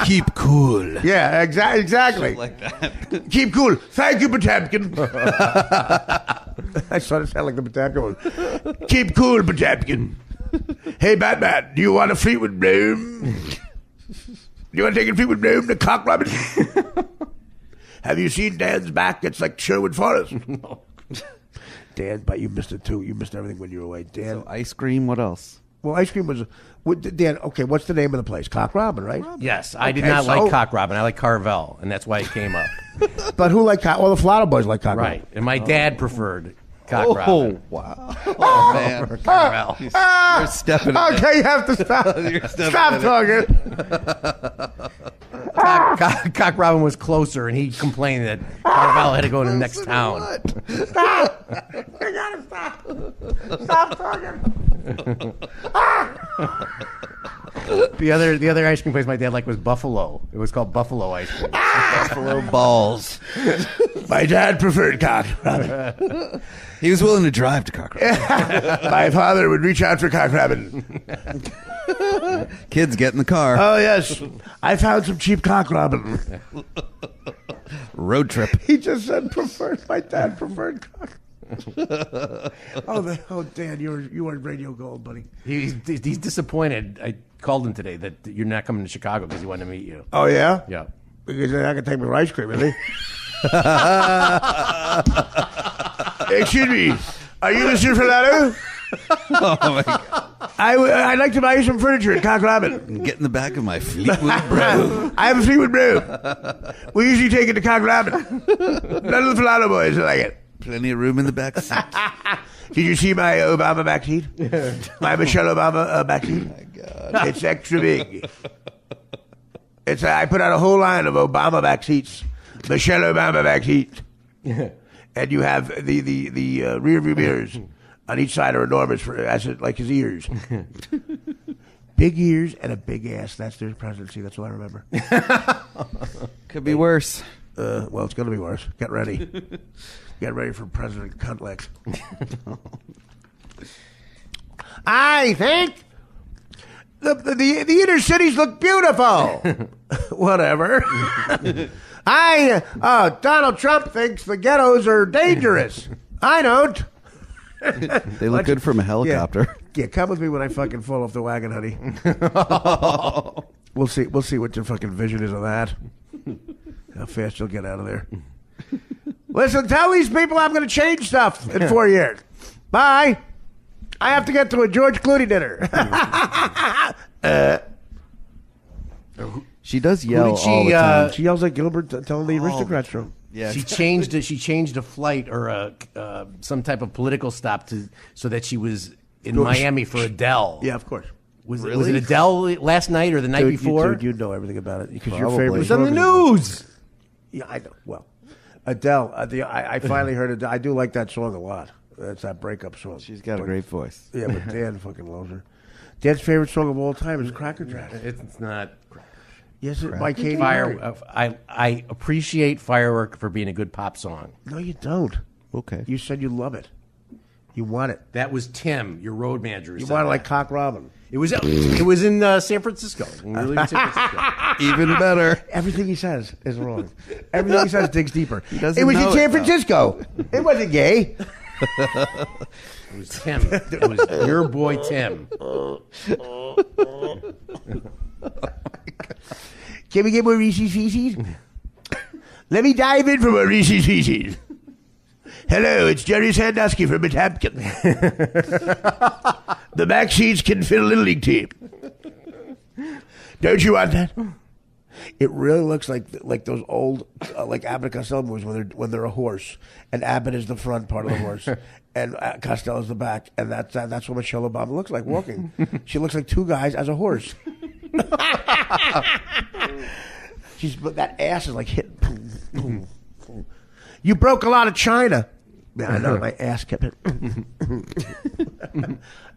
Keep cool. Yeah, exactly. Like that. Keep cool. Thank you, Potemkin. I started to sound like the Potemkin one. Keep cool, Potemkin. Hey, Batman, do you want a Fleetwood broom? Do you want to take a Fleetwood broom to Cock Robin? Have you seen Dan's back? It's like Sherwood Forest. No. Dan, but you missed it too. You missed everything when you were away. Dan. So ice cream, what else? Well, ice cream was... Dan, okay, what's the name of the place? Cock Robin, right? Yes, I did not like Cock Robin. I like Carvel, and that's why it came up. But who liked Cock? Well, the Flotto Boys like Cock Robin. Right, and my dad preferred Cock Robin. Oh, wow. Oh, man. Carvel. You're stepping in Okay, you have to stop. You're stepping Stop in talking. Cock Robin was closer, and he complained that Carvalho had to go to the next town. Stop! I gotta stop. Stop talking. The other ice cream place my dad liked was Buffalo. It was called Buffalo ice cream. Buffalo balls. My dad preferred Cock Robin. He was willing to drive to Cock Robin. My father would reach out for Cock Robin. Kids, get in the car. Oh, yes. I found some cheap Cock Robin. Road trip. He just said preferred. My dad preferred Cock. Dan, you were radio gold, buddy. He's disappointed. I called him today that you're not coming to Chicago because he wanted to meet you. Oh, yeah? Yeah. Because I can take me for ice cream, isn't he? Excuse me. Are you Mr. Filato? Oh, my God. I'd like to buy you some furniture at Cock Robin. Get in the back of my Fleetwood Bro. I have a Fleetwood Bro. We usually take it to Cock Robin. None of the Filato boys like it. Plenty of room in the back seat. Did you see my Obama back seat? My Michelle Obama back seat? Oh, my God. It's extra big. I put out a whole line of Obama back seats. Michelle Obama back seat. And you have the rear view mirrors on each side are enormous, like his ears. Big ears and a big ass. That's their presidency. That's what I remember. Could be worse. Well, it's going to be worse. Get ready. Get ready for President Cuntlex. I think the inner cities look beautiful. Whatever. Donald Trump thinks the ghettos are dangerous. I don't. They look good from a helicopter. Yeah, come with me when I fucking fall off the wagon, honey. We'll see what your fucking vision is of that. How fast you'll get out of there. Listen, tell these people I'm going to change stuff in 4 years. Bye. I have to get to a George Clooney dinner. She does yell all the time. She yells like Gilbert telling the aristocrats to him. Yeah. She changed a flight or some type of political stop so that she was in Miami for Adele. Yeah, of course. Was it Adele last night or the night before? You know everything about it because your Probably. favorite It was on the news. Yeah, I know. Well, Adele. I finally heard Adele. I do like that song a lot. That's that breakup song. She's got a great voice. Yeah, but Dan fucking loves her. Dan's favorite song of all time is Cracker Jack. It's not. Yes, by Katy Perry. I appreciate Firework for being a good pop song. No, you don't. Okay. You said you love it. You want it. That was Tim, your road manager. You want it like Cock Robin. It was in San Francisco. We were leaving San Francisco. Even better. Everything he says is wrong. Everything he says digs deeper. It was in San Francisco. It wasn't gay. It was Tim. It was your boy Tim. Can we get more Reese's Pieces? Let me dive in for more Reese's Pieces. Hello, it's Jerry Sandusky from Manhattan. The back seats can fit a Little League team. Don't you want that? It really looks like those old like Abbott and Costello movies when they're a horse, and Abbott is the front part of the horse, and Costello is the back, and that's what Michelle Obama looks like walking. She looks like two guys as a horse. But that ass is like hitting. You broke a lot of china. Yeah, I know. My ass kept hitting.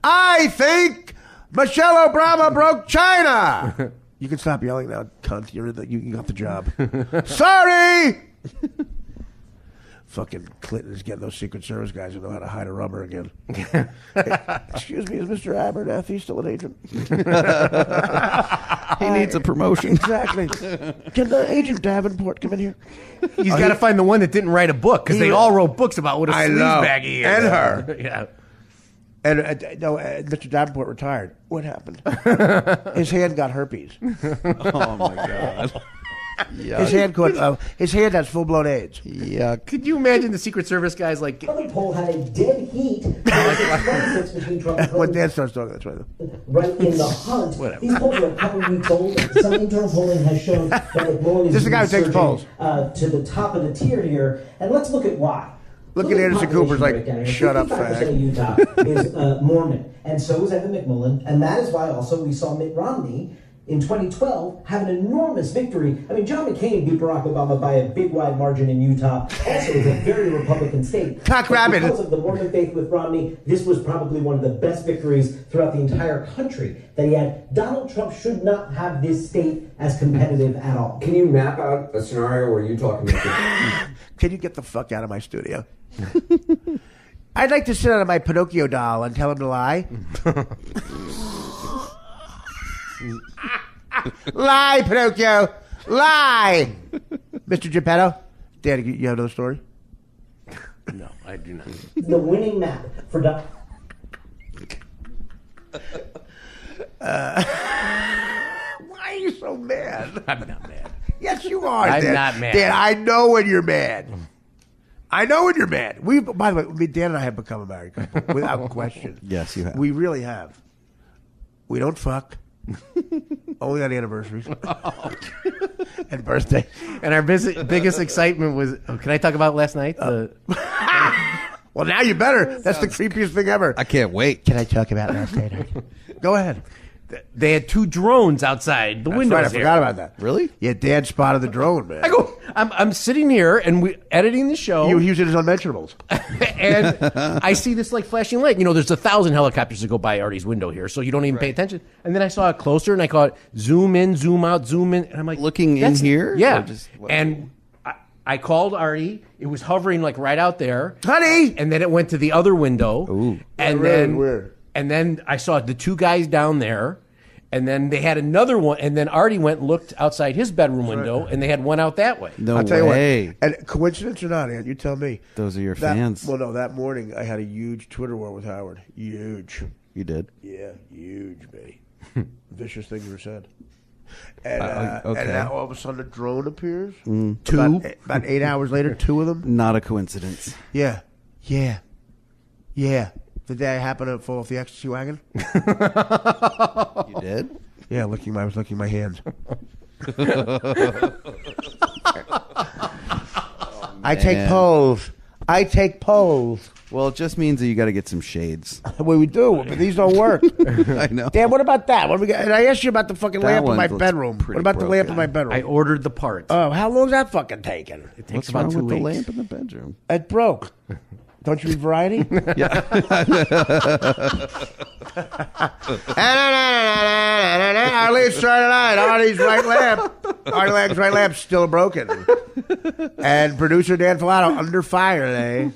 I think Michelle Obama broke china. You can stop yelling now, cunt. You got the job. Sorry. Fucking Clinton is getting those Secret Service guys who know how to hide a rubber again. Hey, excuse me, is Mr. Abernathy still an agent? He needs a promotion. Exactly. Can Agent Davenport come in here? He's got to find the one that didn't write a book because they all wrote books about what a sleazebag he is. And her. Yeah. And Mr. Davenport retired. What happened? His hand got herpes. Oh my God. His hand has full blown AIDS. Yeah. Could you imagine the Secret Service guys like? The poll had a dead heat. Between Trump and When Dan starts talking, that's right. Right in the hunt. Whatever. These polls are a couple weeks old. Some internal polling has shown that McMillan is This is the guy who takes polls. To the top of the tier here, and let's look at why. Look at Anderson Cooper's like, shut up, 55% fag. of Utah is Mormon, and so is Evan McMillan, and that is why also we saw Mitt Romney in 2012 have an enormous victory. I mean, John McCain beat Barack Obama by a big wide margin in Utah. Also, it's a very Republican state. Cockrabbit. Because of the Mormon faith with Romney, this was probably one of the best victories throughout the entire country that he had. Donald Trump should not have this state as competitive at all. Can you map out a scenario where you talk about Can you get the fuck out of my studio? I'd like to sit on my Pinocchio doll and tell him to lie. Lie, Pinocchio. Lie. Mr. Geppetto. Dad, you have another story? No, I do not. The winning map for Donald. Why are you so mad? I'm not mad. Yes, you are. I'm Dan. not mad. Dan, I know when you're mad. I know when you're mad. By the way, Dan and I have become a married couple without question. Yes, you have. We really have. We don't fuck. Only on anniversaries and birthday. And our biggest excitement was. Oh, can I talk about last night? Well, now you better. That's the creepiest thing ever. I can't wait. Can I talk about last night? Go ahead. They had 2 drones outside the windows. Right, I forgot about that. Really? Yeah, Dan spotted the drone, man. I'm sitting here and we editing the show. You using his unmentionables. And I see this like flashing light. You know, there's 1,000 helicopters that go by Artie's window here, so you don't even pay attention. And then I saw it closer and I caught zoom in, zoom out, zoom in. And I'm like, looking in here? Yeah. Just, and I called Artie. It was hovering like right out there. Honey! And then it went to the other window. Ooh. And then I saw the 2 guys down there. And then they had another one, and then Artie went and looked outside his bedroom window, and they had one out that way. No I'll tell way. You what, and coincidence or not, Aunt, you tell me. Those are your fans. Well, no, that morning I had a huge Twitter war with Howard. Huge. You did? Yeah, huge, baby. Vicious things were said. And, okay. And now all of a sudden a drone appears. 2? About 8 hours later, 2 of them. Not a coincidence. Yeah. The day I happened to fall off the ecstasy wagon. You did? Yeah, I was licking my hands. I take polls. Well, it just means that you got to get some shades. Well, we do, but these don't work. I know. Dan, what about that? What we got? And I asked you about the fucking lamp in my bedroom. What about the lamp in my bedroom? I ordered the part. Oh, how long is that fucking taking? It takes What's about wrong 2 with weeks. the lamp in the bedroom? It broke. Don't you read Variety? Yeah. Artie's trying tonight. Artie's right lamp. Artie's right lamp still broken. And producer Dan Filato under fire today.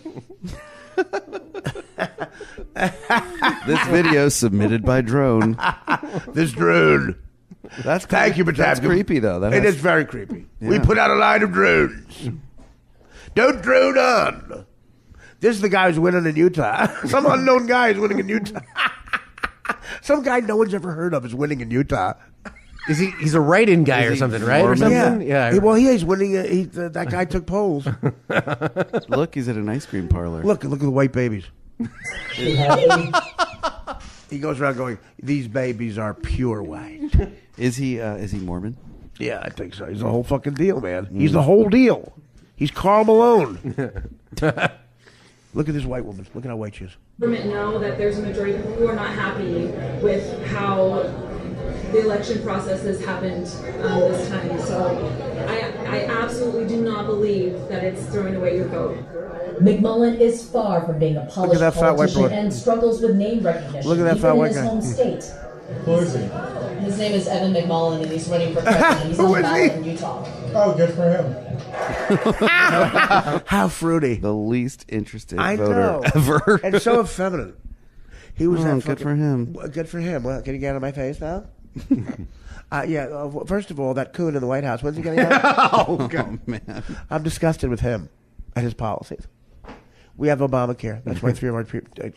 This video submitted by drone. This drone. That's Thank you, Batab. That's creepy, though. It is very creepy. Yeah. We put out a line of drones. Don't drone on. This is the guy who's winning in Utah. Some unknown guy is winning in Utah. Some guy no one's ever heard of is winning in Utah. Is he? He's a write-in guy or something, right? Or something? Yeah. He's winning. That guy took polls. Look, he's at an ice cream parlor. Look at the white babies. He goes around going, "These babies are pure white." Is he Mormon? Yeah, I think so. He's the whole fucking deal, man. He's the whole deal. He's Karl Malone. Look at this white woman. Look at how white she is. Government know that there's a majority of people who are not happy with how the election process has happened this time. So I absolutely do not believe that it's throwing away your vote. McMullen is far from being a polished politician and struggles with name recognition. Look at that fat white guy. Even in his home state. Who is he? His name is Evan McMullen, and he's running for president. He's on ballot in Utah. Oh, good for him. How fruity. The least interested I voter know. ever. And so effeminate. He was that good for him. Good for him. Well, can you get out of my face now? First of all, that coon in the White House, when's he getting out? Oh, God, man. I'm disgusted with him and his policies. We have Obamacare. That's why 3 of our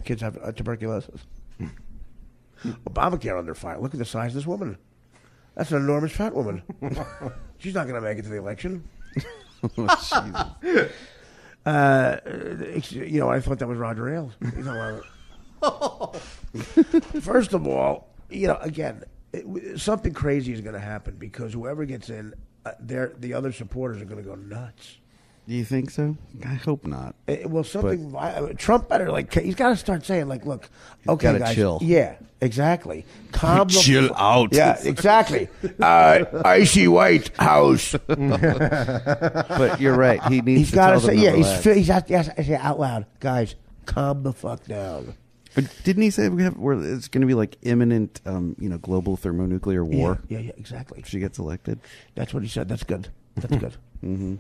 kids have tuberculosis. Obamacare under fire. Look at the size of this woman. That's an enormous fat woman. She's not going to make it to the election. I thought that was Roger Ailes. First of all, again, something crazy is going to happen because whoever gets in, the other supporters are going to go nuts. Do you think so? I hope not. Well, something Trump better he's got to start saying look, okay, gotta guys, chill. Yeah, exactly. Calm the Chill out. Yeah, exactly. Icy White House. But you're right. He needs He's to got tell to them say, to relax. he's has to say out loud, guys, calm the fuck down. Didn't he say it's going to be imminent, global thermonuclear war? Yeah, exactly. If she gets elected, that's what he said. That's good. That's good. Mm-hmm.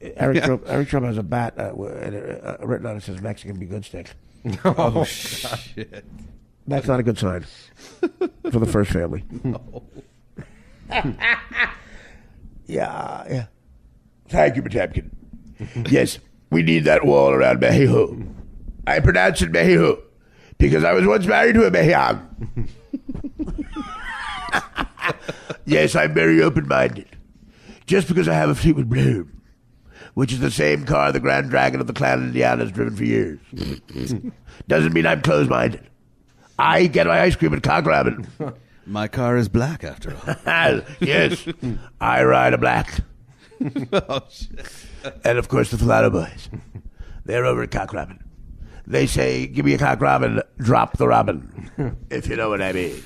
Eric Trump has a bat written on it says Mexican be good stick. Oh, shit. That's not a good sign for the first family. No. Yeah. Thank you, Potemkin. Yes, we need that wall around Mexico. I pronounce it Mexico because I was once married to a Mexican. Yes, I'm very open-minded. Just because I have a Fleetwood Bloom, which is the same car the Grand Dragon of the Clan Indiana has driven for years, doesn't mean I'm closed-minded. I get my ice cream at Cock Robin. My car is black after all. Yes, I ride a black. Oh, shit. And of course the Filato Boys. They're over at Cock Robin. They say, give me a Cock Robin, drop the Robin. If you know what I mean.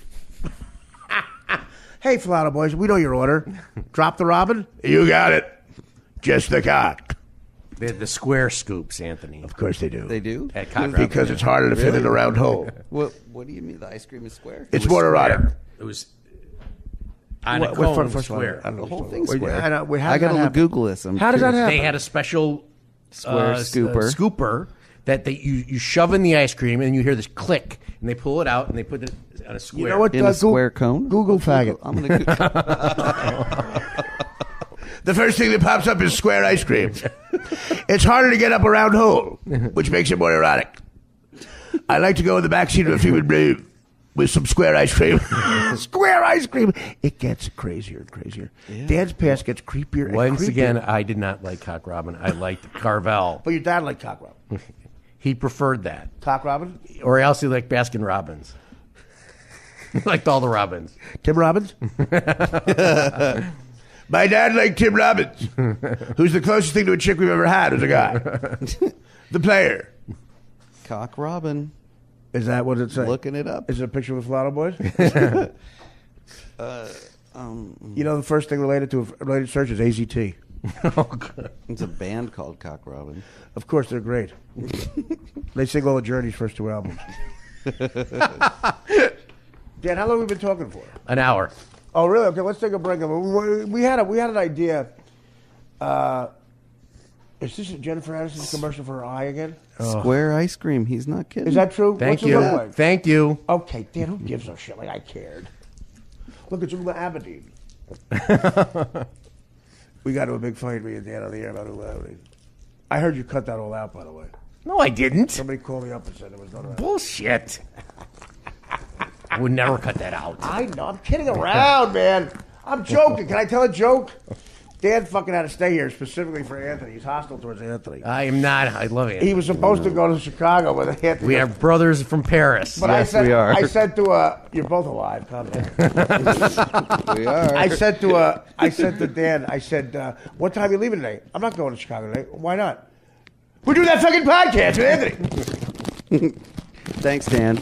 Hey, Filato Boys, we know your order. Drop the Robin? You got it. Just the cock. They had the square scoops, Anthony. Of course they do. They do? At Cock Robin. Because it's harder to fit in a round hole. What do you mean? The ice cream is square? It's more erotic. It was on a cone square. The whole thing's Wait, square. I got to happen? Google this. How does that happen? They had a special Square scooper. scooper that you shove in the ice cream and you hear this click and they pull it out and they put it on a square. You know what? In a square cone? Google faggot. I'm going to The first thing that pops up is square ice cream. It's harder to get up a round hole, which makes it more erotic. I like to go in the backseat of a Fleetwood Bloom with some square ice cream. Square ice cream. It gets crazier and crazier. Yeah. Dan's past gets creepier and Once creepier. again, I did not like Cock Robin. I liked Carvel. But your dad liked Cock Robin. He preferred that. Cock Robin? Or else he liked Baskin Robbins. He liked all the Robins. Tim Robbins? My dad liked Tim Robbins, who's the closest thing to a chick we've ever had as a guy. The player. Cock Robin. Is that what it's saying? Looking it up. Is it a picture with Filato Boys? You know, the first thing related to search is AZT. Oh, God. It's a band called Cock Robin. Of course, they're great. They sing all the Journey's first two albums. Dan, how long have we been talking for? An hour. Oh, really? Okay, let's take a break. We had an idea. Is this Jennifer Aniston's commercial for her eye again? Square ice cream. He's not kidding. Is that true? Thank What's it you. look like? Thank you. Okay, Dan, who gives a shit? Like I cared. Look, it's Uma Abedin. We got to a big fight, me and Dan, on the air about Uma Abedin. I heard you cut that all out, by the way. No, I didn't. Somebody called me up and said there was none of that. Bullshit. I would never cut that out. I know. I'm kidding around, man. I'm joking. Can I tell a joke? Dan fucking had to stay here specifically for Anthony. He's hostile towards Anthony. I am not. I love it. He was supposed to go to Chicago with Anthony. We are brothers from Paris. But Yes, we are. I said to you're both alive. Calm down. We are. I said to Dan, I said, what time are you leaving today? I'm not going to Chicago today. Why not? We're doing that fucking podcast with Anthony. Thanks, Dan.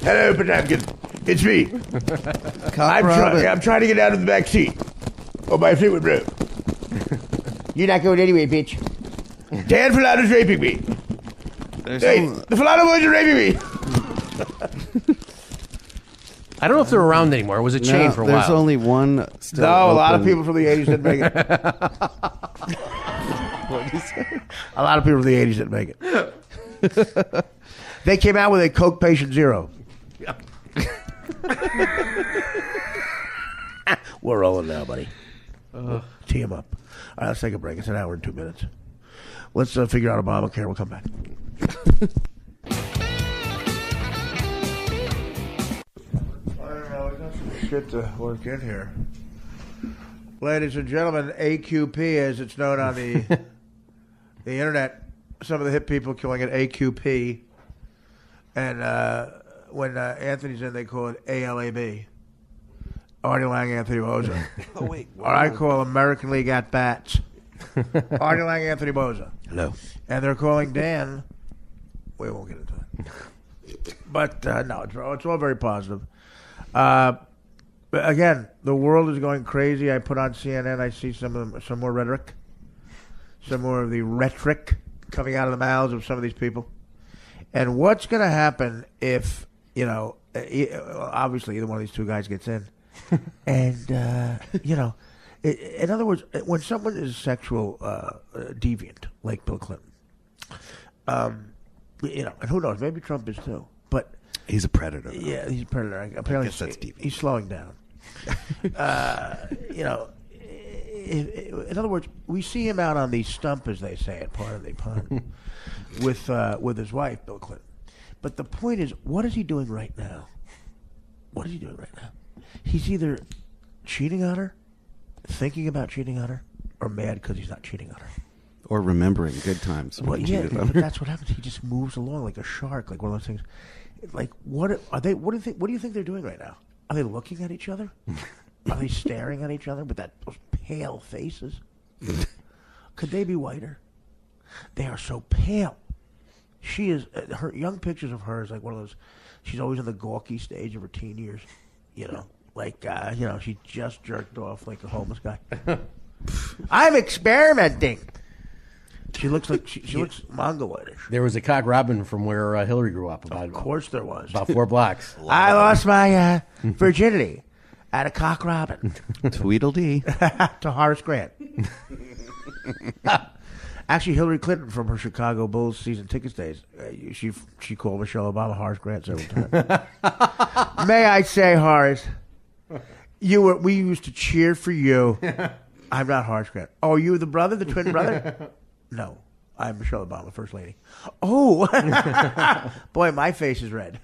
Hello, Potemkin. It's me. Cock Robin. I'm trying to get out of the back seat of my Fleetwood Bloom. You're not going anyway, bitch. Dan Filato's raping me. Hey, the Filato Boys are raping me. I don't know if they're around anymore. It was a chain for a while. There's only one still No, a lot of open. people from the 80s didn't make it. What did you say? A lot of people from the 80s didn't make it. They came out with a Coke Patient Zero. We're rolling now, buddy. Tee him up. All right, let's take a break. It's an hour and 2 minutes. Let's figure out Obamacare. We'll come back. I don't know. We got some shit to work in here. Ladies and gentlemen, AQP, as it's known on the internet, some of the hip people calling it AQP. And when Anthony's in, they call it ALAB. Artie Lang, Anthony Boza. Oh, wait. Or I call American League at bats. Artie Lang, Anthony Boza. Hello. And they're calling Dan. We won't get into it. But no, it's all very positive. But again, the world is going crazy. I put on CNN. I see some more rhetoric, some more of the rhetoric coming out of the mouths of some of these people. And what's going to happen if obviously either one of these two guys gets in, and in other words, when someone is sexual deviant like Bill Clinton, and who knows, maybe Trump is too, but he's a predator. Yeah, he's a predator. Apparently, I guess that's deviant. He's slowing down. In other words, we see him out on the stump, as they say it, pardon the pun, with his wife, Bill Clinton. But the point is, what is he doing right now? What is he doing right now? He's either cheating on her, thinking about cheating on her, or mad because he's not cheating on her. Or remembering good times. Well, yeah, but that's what happens. He just moves along like a shark, like one of those things. Like, what are they? What do you think they're doing right now? Are they looking at each other? Are they staring at each other with those pale faces? Could they be whiter? They are so pale. She is. Her young pictures of her is like one of those. She's always in the gawky stage of her teen years. She just jerked off like a homeless guy. I'm experimenting. She looks like she looks mongoloidish. There was a cock robin from where Hillary grew up. Of course there was. About 4 blocks. I lost my virginity at a cock robin. Tweedledee. To Horace Grant. Actually, Hillary Clinton from her Chicago Bulls season tickets days, she called Michelle Obama Horace Grant several times. May I say, Horace, we used to cheer for you. I'm not Horace Grant. Oh, you the brother, the twin brother? No, I'm Michelle Obama, First Lady. Oh, boy, my face is red,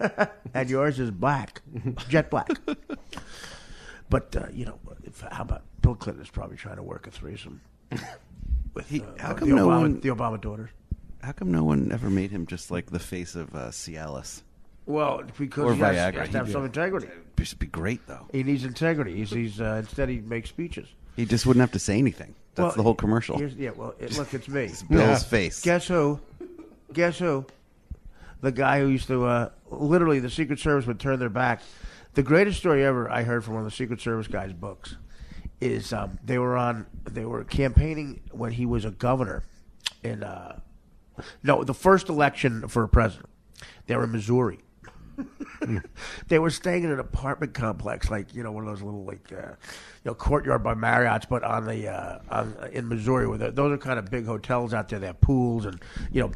and yours is black, jet black. But how about Bill Clinton is probably trying to work a threesome with the Obama daughters. How come no one ever made him just like the face of Cialis? Well, because or he has to have some integrity. It should be great, though. He needs integrity. Instead he makes speeches. He just wouldn't have to say anything. That's the whole commercial. Look, it's me. It's Bill's face. Guess who? The guy who used to literally the Secret Service would turn their back. The greatest story ever I heard from one of the Secret Service guys' books is they were campaigning when he was a governor in the first election for a president. They were in Missouri. They were staying in an apartment complex, like one of those little Courtyard by Marriott's, but in Missouri, where those are kind of big hotels out there. They have pools and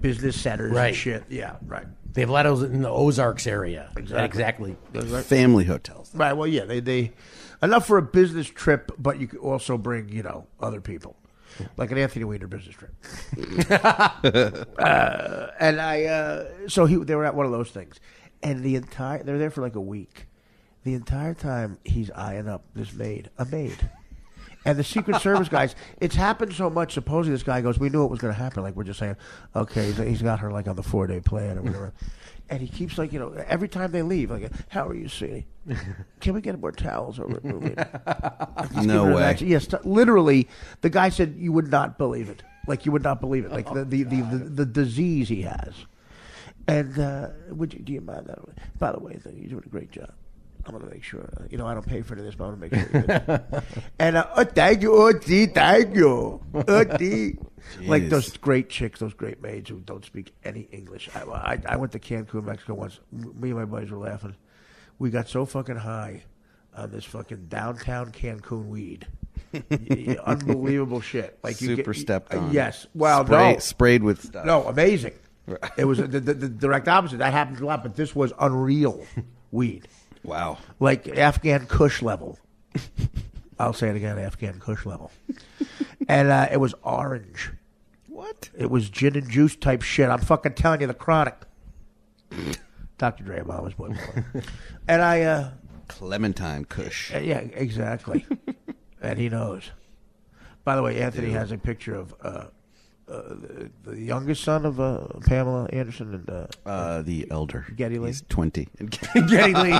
business centers and shit. Yeah, right. They have a lot of those in the Ozarks area. Exactly. Family hotels. Right. Well, yeah, they enough for a business trip, but you could also bring other people. Like an Anthony Weiner business trip. They were at one of those things. And they're there for like a week. The entire time he's eyeing up this maid. And the Secret Service guys, it's happened so much, supposedly this guy goes, we knew it was going to happen. Like we're just saying, okay, he's got her like on the 4-day plan or whatever. And he keeps like, every time they leave, like, how are you, sweetie? Can we get more towels over at movie? No way. Yes, literally, the guy said you would not believe it. Like you would not believe it. Like the disease he has. And do you mind that? By the way, you're doing a great job. I'm going to make sure. I don't pay for this, but I want to make sure you're good. And thank you, Artie. Thank you, Artie. Like those great chicks, those great maids who don't speak any English. I went to Cancun, Mexico once. Me and my buddies were laughing. We got so fucking high on this fucking downtown Cancun weed. Unbelievable shit. Like super stepped on. Yes. Well, sprayed with stuff. No, amazing. It was the direct opposite. That happens a lot, but this was unreal weed. Wow. Like Afghan Kush level. I'll say it again, Afghan Kush level. And it was orange. What? It was gin and juice type shit. I'm fucking telling you, the Chronic. Dr. Dre, Mama's boy. And Clementine Kush. Yeah, exactly. And he knows. By the way, Anthony has a picture of the youngest son of Pamela Anderson and the elder. Geddy Lee. He's 20. Geddy Lee.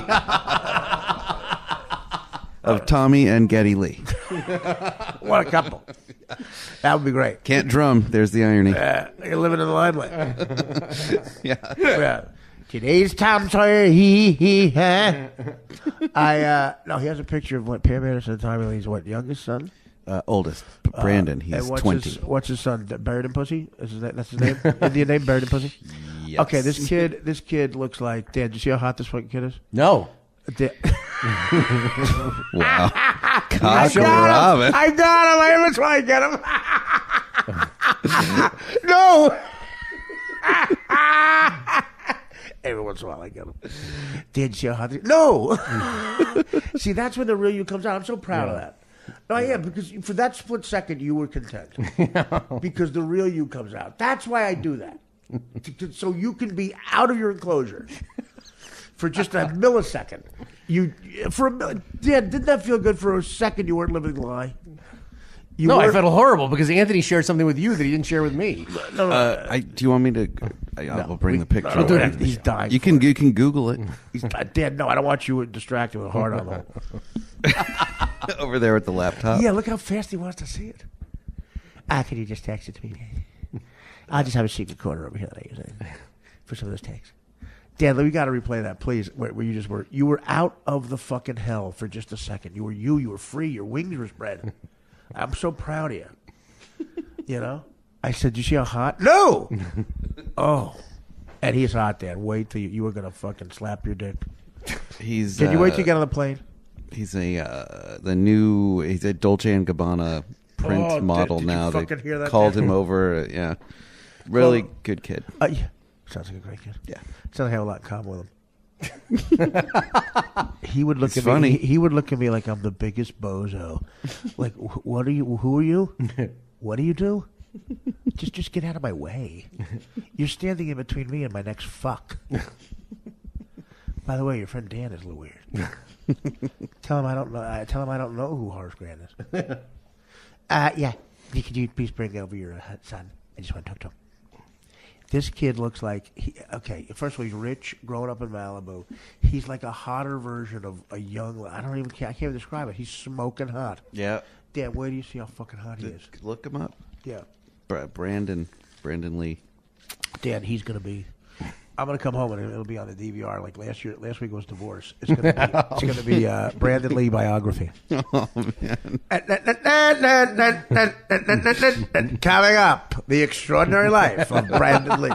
of Tommy and Geddy Lee. What a couple. That would be great. Can't drum. There's the irony. You're living in the limelight. Yeah. Today's Tom Sawyer, he, huh? No, he has a picture of what Pam Anderson and Tommy Lee's youngest son? Oldest. Brandon, he's 20. What's his son? Buried in Pussy? That's his name? Indian name, Buried in Pussy? Yes. Okay, this kid looks like, Dan, did you see how hot this fucking kid is? No. Wow. Gosh, Robin. I got him. Every time I get him. No. Every once in a while I get him. Did you see how hot? No. See, that's when the real you comes out. I'm so proud of that. No, I am, because for that split second you were content. Because the real you comes out. That's why I do that. So you can be out of your enclosure for just a millisecond. Didn't that feel good for a second? You weren't living the lie. I felt horrible because Anthony shared something with you that he didn't share with me. Do you want me to? I'll bring the picture. We'll do it. He's dying. You can Google it. He's dead. No, I don't want you distracted with a hard on. Over there with the laptop. Yeah, look how fast he wants to see it. Can you just text it to me? I'll just have a secret corner over here that I use for some of those texts. Dan, we got to replay that, please. Where you were out of the fucking hell for just a second. You were free. Your wings were spread. I'm so proud of you. You know? I said, you see how hot? No! Oh. And he's hot, Dan. Wait till you were going to fucking slap your dick. Did you wait till you get on the plane? He's he's a Dolce & Gabbana print model now. They called him over. Yeah. Really good kid. Yeah. Sounds like a great kid. Yeah. Sounds like I have a lot in common with him. He would look It's at funny. me. He would look at me like I'm the biggest bozo. Like, what are you? Who are you? What do you do? Just get out of my way. You're standing in between me and my next fuck. By the way, your friend Dan is a little weird. Tell him I don't know. Tell him I don't know who Horace Grant is. Yeah. Could you please bring over your son? I just want to talk to him. This kid looks like first of all, he's rich, growing up in Malibu. He's like a hotter version of a young. I can't even describe it. He's smoking hot. Yeah. Dan, where do you see how fucking hot he is? Look him up. Yeah. Brandon Lee. Dan, he's gonna be. I'm gonna come home and it'll be on the DVR like last year. Last week was divorce. It's gonna be Brandon Lee biography. Oh man. Coming up, the extraordinary life of Brandon Lee.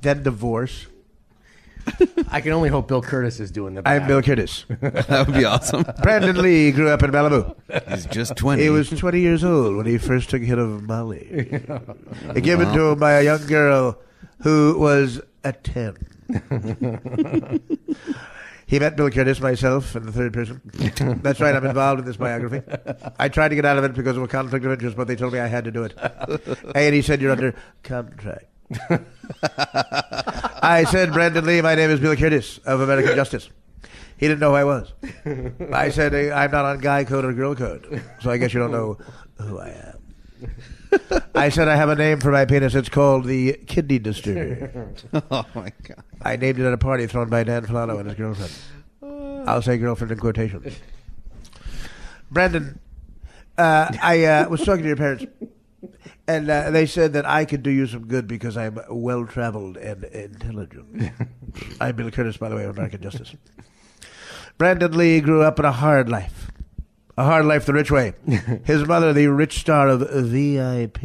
Then divorce. I can only hope Bill Curtis is doing the. I'm Bill Curtis. That would be awesome. Brandon Lee grew up in Malibu. He's just 20. He was 20 years old when he first took a hit of Molly. Given to him by a young girl who was a 10. He met Bill Curtis, myself, in the third person. That's right, I'm involved in this biography. I tried to get out of it because of a conflict of interest, but they told me I had to do it. And he said, you're under contract. I said, Brandon Lee, my name is Bill Curtis of American Justice. He didn't know who I was. I said, I'm not on guy code or girl code, so I guess you don't know who I am. I said, I have a name for my penis. It's called the kidney disturber. Oh, my God. I named it at a party thrown by Dan Filano and his girlfriend. I'll say girlfriend in quotation. Brandon, I was talking to your parents, and they said that I could do you some good because I'm well-traveled and intelligent. I'm Bill Curtis, by the way, of American Justice. Brandon Lee grew up in a hard life. A hard life the rich way. His mother, the rich star of VIP.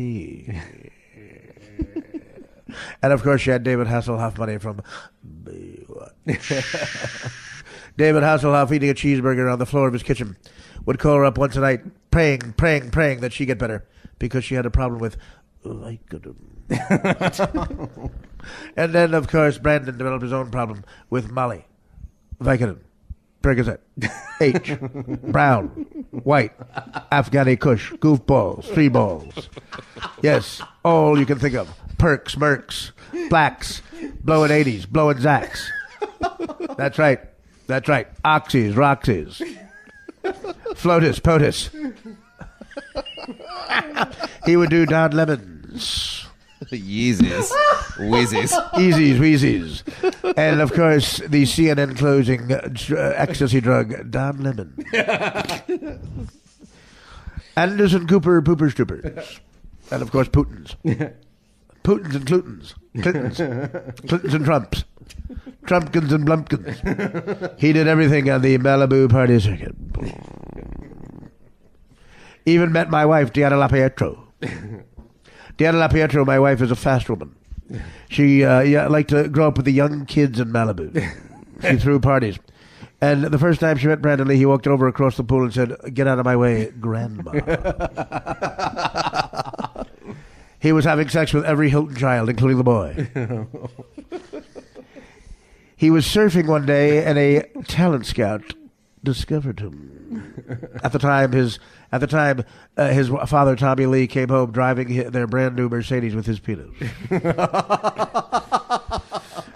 And, of course, she had David Hasselhoff money from Baywatch. David Hasselhoff, eating a cheeseburger on the floor of his kitchen, would call her up once a night, praying that she'd get better because she had a problem with Vicodin. And then, of course, Brandon developed his own problem with Molly. Vicodin. Percocet, H, brown, white, Afghani Kush, goofballs, three balls. Yes, all you can think of. Perks, Mercs, blacks, blowing 80s, blowing Zacks. That's right. Oxys, Roxys, Flotus, POTUS. He would do Don Lemons. Yeezys. Wheezies. Easies, Wheezies. And, of course, the CNN closing ecstasy drug, Don Lemon. Anderson Cooper Pooper Stoopers. And, of course, Putins. Putins and Clutons. Clintons. Clintons and Trumps. Trumpkins and Blumpkins. He did everything on the Malibu party circuit. Even met my wife, Deanna LaPietro. Deanna LaPietro, my wife, is a fast woman. She liked to grow up with the young kids in Malibu. She threw parties. And the first time she met Brandon Lee, he walked over across the pool and said, "Get out of my way, Grandma." He was having sex with every Hilton child, including the boy. He was surfing one day, and a talent scout discovered him. At the time, his father, Tommy Lee, came home driving their brand new Mercedes with his penis.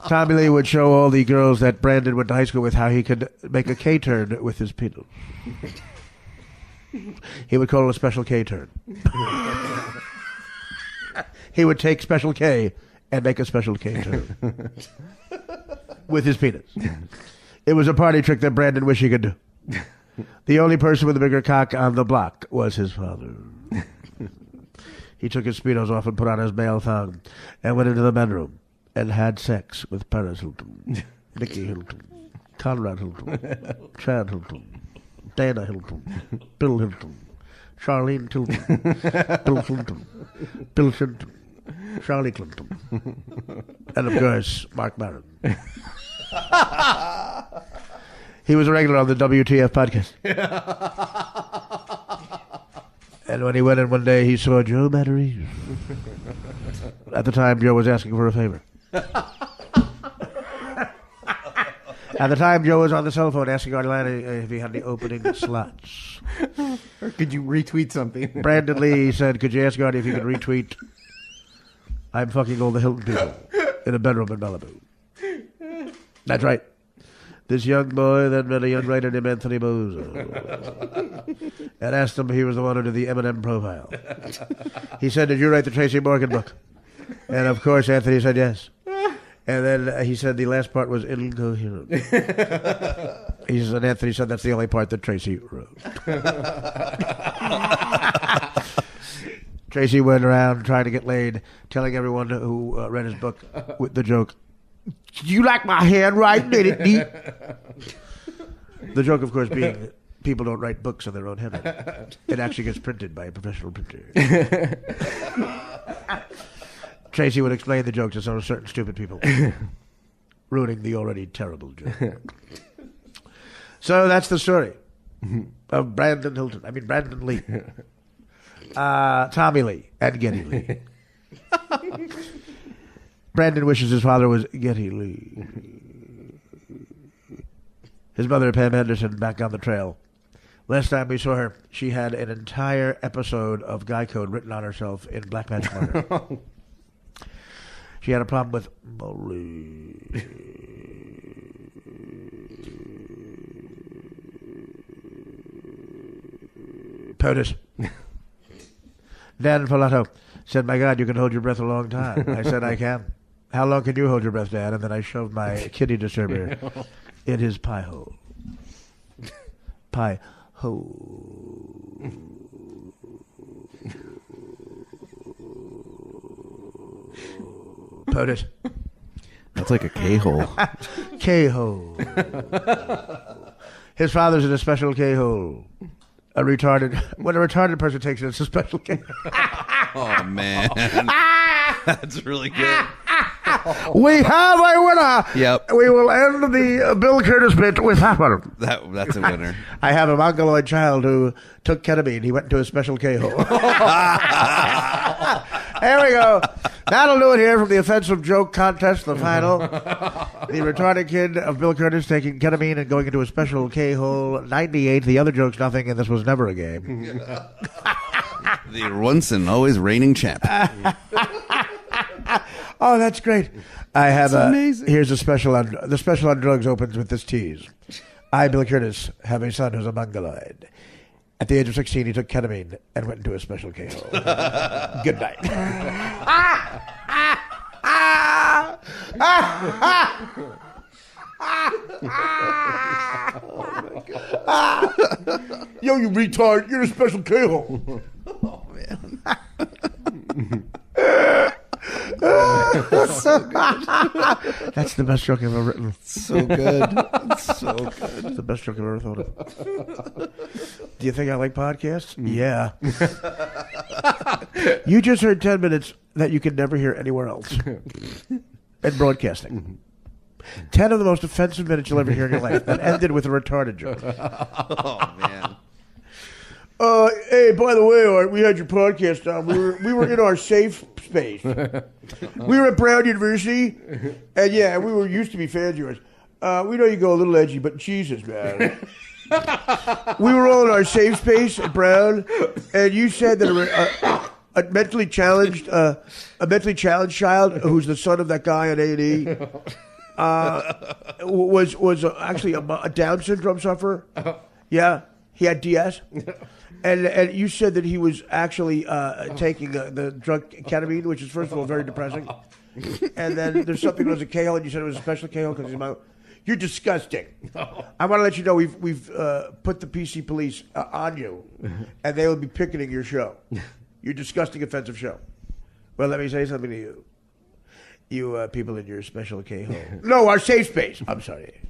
Tommy Lee would show all the girls that Brandon went to high school with how he could make a K-turn with his penis. He would call it a special K-turn. He would take special K and make a special K-turn with his penis. It was a party trick that Brandon wished he could do. The only person with a bigger cock on the block was his father. He took his Speedos off and put on his male thong and went into the bedroom and had sex with Paris Hilton, Nikki Hilton, Conrad Hilton, Chad Hilton, Dana Hilton, Bill Hilton, Charlene Tilton, Bill Clinton, Bill Clinton, Charlie Clinton, and of course, Mark Maron. He was a regular on the WTF podcast. And when he went in one day, he saw Joe Matarese. At the time, Joe was asking for a favor. At the time, Joe was on the cell phone asking Artie Lang if he had any opening slots. Or could you retweet something? Brandon Lee said, "Could you ask Artie if you could retweet, I'm fucking all the Hilton people in a bedroom in Malibu." That's right. This young boy then met a young writer named Anthony Bozo and asked him if he was the one who did the Eminem profile. He said, "Did you write the Tracy Morgan book?" And of course, Anthony said yes. And then he said the last part was incoherent. He said, Anthony said that's the only part that Tracy wrote. Tracy went around trying to get laid, telling everyone who read his book with the joke, "You like my handwriting, did it, Dee?" The joke, of course, being people don't write books in their own handwriting. It actually gets printed by a professional printer. Tracy would explain the joke to some certain stupid people, ruining the already terrible joke. So that's the story of Brandon Lee, Tommy Lee, and Geddy Lee. Brandon wishes his father was Geddy Lee. His mother, Pam Henderson, back on the trail. Last time we saw her, she had an entire episode of Guy Code written on herself in Black Magic Marker. She had a problem with Molly. POTUS. Dan Falato said, "My God, you can hold your breath a long time." I said, "I can." "How long can you hold your breath, Dan?" And then I shoved my kidney disturber in his pie hole. Pie hole. POTUS. That's like a K-hole. K-hole. His father's in a special K-hole. When a retarded person takes it, it's a special K-hole. Oh, man. That's really good. We have a winner. Yep. We will end the Bill Curtis bit with that one. That's a winner. I have a mongoloid child who took ketamine. He went into a special K-hole. There we go. That'll do it here from the offensive joke contest, the final. The retarded kid of Bill Curtis taking ketamine and going into a special K-hole. 98. The other joke's nothing, and this was never a game. The once and always reigning champ. Oh, that's great. I have amazing. Here's a special on the special on drugs opens with this tease. I, Bill Curtis, have a son who's a mongoloid. At the age of 16, he took ketamine and went into a special K-hole. Good night. Yo, you retard! You're a special K-hole. Oh man. So good. That's the best joke I've ever written. So good. It's so good. It's the best joke I've ever thought of. Do you think I like podcasts? Yeah. You just heard 10 minutes that you could never hear anywhere else in broadcasting. 10 of the most offensive minutes you'll ever hear in your life. That ended with a retarded joke. Oh man. Hey, by the way, Art, we had your podcast on. We were in our safe space. We were at Brown University, and yeah, we were used to be fans of yours. We know you go a little edgy, but Jesus, man. We were all in our safe space at Brown, and you said that a mentally challenged child who's the son of that guy on A&E was actually a Down syndrome sufferer. Yeah, he had DS. And you said that he was actually taking the drug ketamine, which is, first of all, very depressing. And then there's something that was a K-hole, and you said it was a special K-hole because he's my... You're disgusting. I want to let you know we've put the PC police on you, and they will be picketing your show. Your disgusting, offensive show. Well, let me say something to you. You people in your special K-hole. No, our safe space. I'm sorry.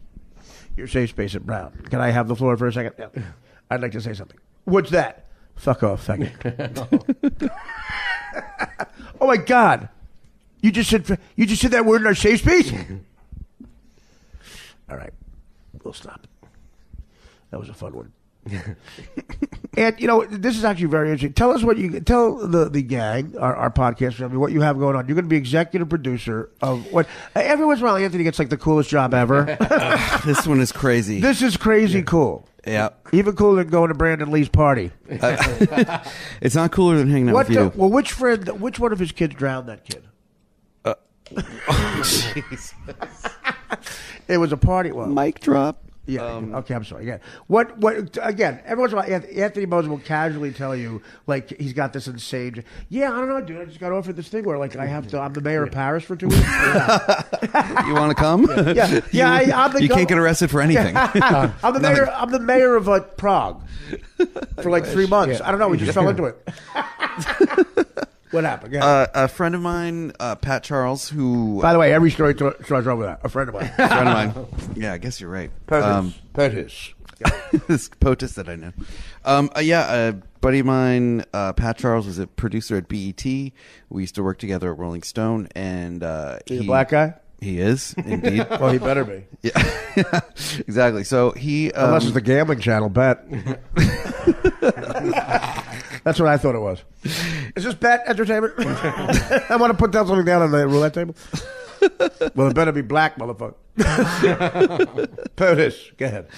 Your safe space at Brown. Can I have the floor for a second? Yeah. I'd like to say something. What's that? Fuck off, faggot. Oh my God! You just said that word in our safe space. All right, we'll stop. That was a fun one. And you know, this is actually very interesting. Tell us what you tell the gang, our podcast family, what you have going on. You're going to be executive producer of what? Every once in a while, Anthony gets like the coolest job ever. This one is crazy. This is crazy cool. Yeah. Even cooler than going to Brandon Lee's party. It's not cooler than hanging out with you. Well, which one of his kids drowned that kid? Jesus. It was a party. Well, mic drop. Yeah. Okay, I'm sorry. Yeah. What? Again, every once in a while, Anthony Moses will casually tell you, like, he's got this insane. Yeah, I don't know, dude. I just got offered this thing where, like, I'm the mayor of Paris for 2 weeks. You want to come? Yeah. You can't get arrested for anything. I'm the mayor of Prague for like 3 months. Yeah. I don't know. We just fell into it. What happened? A friend of mine, Pat Charles, who... By the way, every story starts over that. A friend of mine. Yeah, I guess you're right. POTUS. This POTUS that I know. A buddy of mine, Pat Charles, was a producer at BET. We used to work together at Rolling Stone, and he's a black guy? He is, indeed. Well, he better be. Yeah, exactly. So he... Unless it's the gambling channel, bet. That's what I thought it was. Is this bet entertainment? I want to put something down on the roulette table. Well, it better be black, motherfucker. POTUS. Go ahead.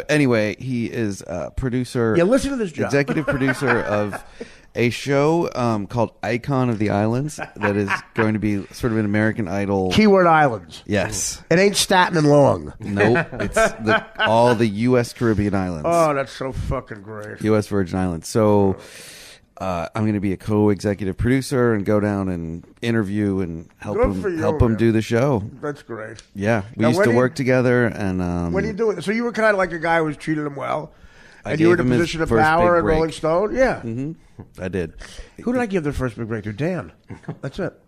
Anyway, he is a producer. Yeah, listen to this job. Executive producer of a show called Icon of the Islands that is going to be sort of an American Idol. Keyword Islands. Yes. It ain't Staten and Long. Nope. It's all the U.S. Caribbean islands. Oh, that's so fucking great. U.S. Virgin Islands. So I'm going to be a co-executive producer and go down and interview and help him do the show. That's great. Yeah. We used to work together. And what are you doing? So you were kind of like a guy who was treating him well. And you were in a position of power at Rolling Stone? Yeah. Mm-hmm. I did. Who did I give the first big breakthrough? Dan. That's it.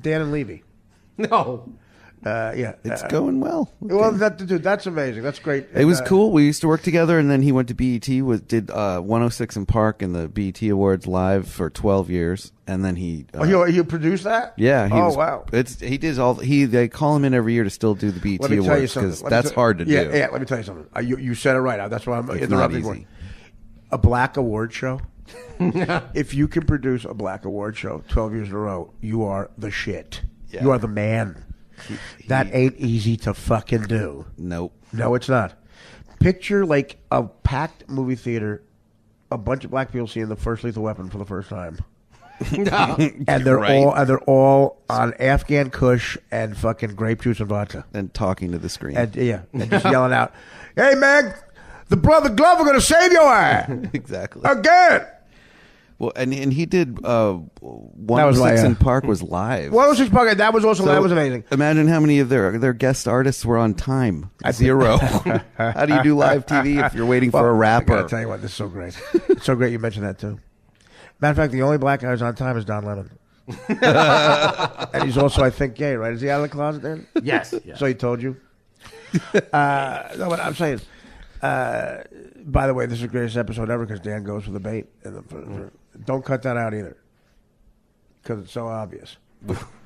Dan and Levy. No. Yeah. It's going well. Okay. Well, that's amazing. That's great. It was cool. We used to work together, and then he went to BET, did 106 in Park and the BET Awards live for 12 years, and then he... you produced that? Yeah. Wow. They call him in every year to still do the BET Awards, because that's hard to do. Yeah, let me tell you something. You said it right. That's why I'm interrupting you. A black award show? If you can produce a black award show 12 years in a row, you are the shit. Yeah. You are the man. That ain't easy to fucking do. Nope. No, it's not. Picture like a packed movie theater, a bunch of black people seeing the first Lethal Weapon for the first time. And they're all on Afghan Kush and fucking grape juice and vodka. And talking to the screen. And just yelling out, "Hey man, the brother Glover gonna save your ass." Exactly. Again. Well, and he did 106 in Park was live. 106 Park, that was also that was amazing. Imagine how many of their guest artists were on time. 0. How do you do live TV if you're waiting for a rapper? I gotta tell you what, this is so great. It's so great you mentioned that too. Matter of fact, the only black guy who's on time is Don Lemon. And he's also, I think, gay, right? Is he out of the closet then? Yes. So he told you? No, what I'm saying is, by the way, this is the greatest episode ever because Dan goes for the bait. Don't cut that out either because it's so obvious.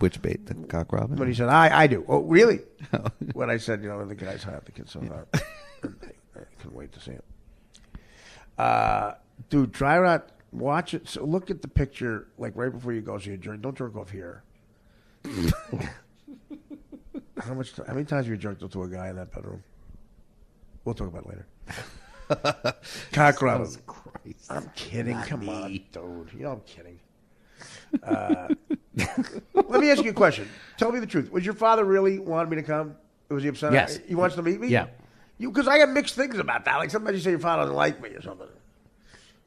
Which bait? The cock robin? When he said, I do. Oh, really? When I said, the guy's hot, the kid's so hot. I couldn't wait to see it. Dude, try not watch it. So look at the picture, like right before you go. So you don't jerk off here. How many times have you jerked off to a guy in that bedroom? We'll talk about it later. Cock robin. I'm kidding. Come on, dude. I'm kidding. Let me ask you a question. Tell me the truth. Was your father really wanted me to come? Was he upset? Yes. He wants to meet me? Yeah. Because I got mixed things about that. Like sometimes you say your father doesn't like me or something.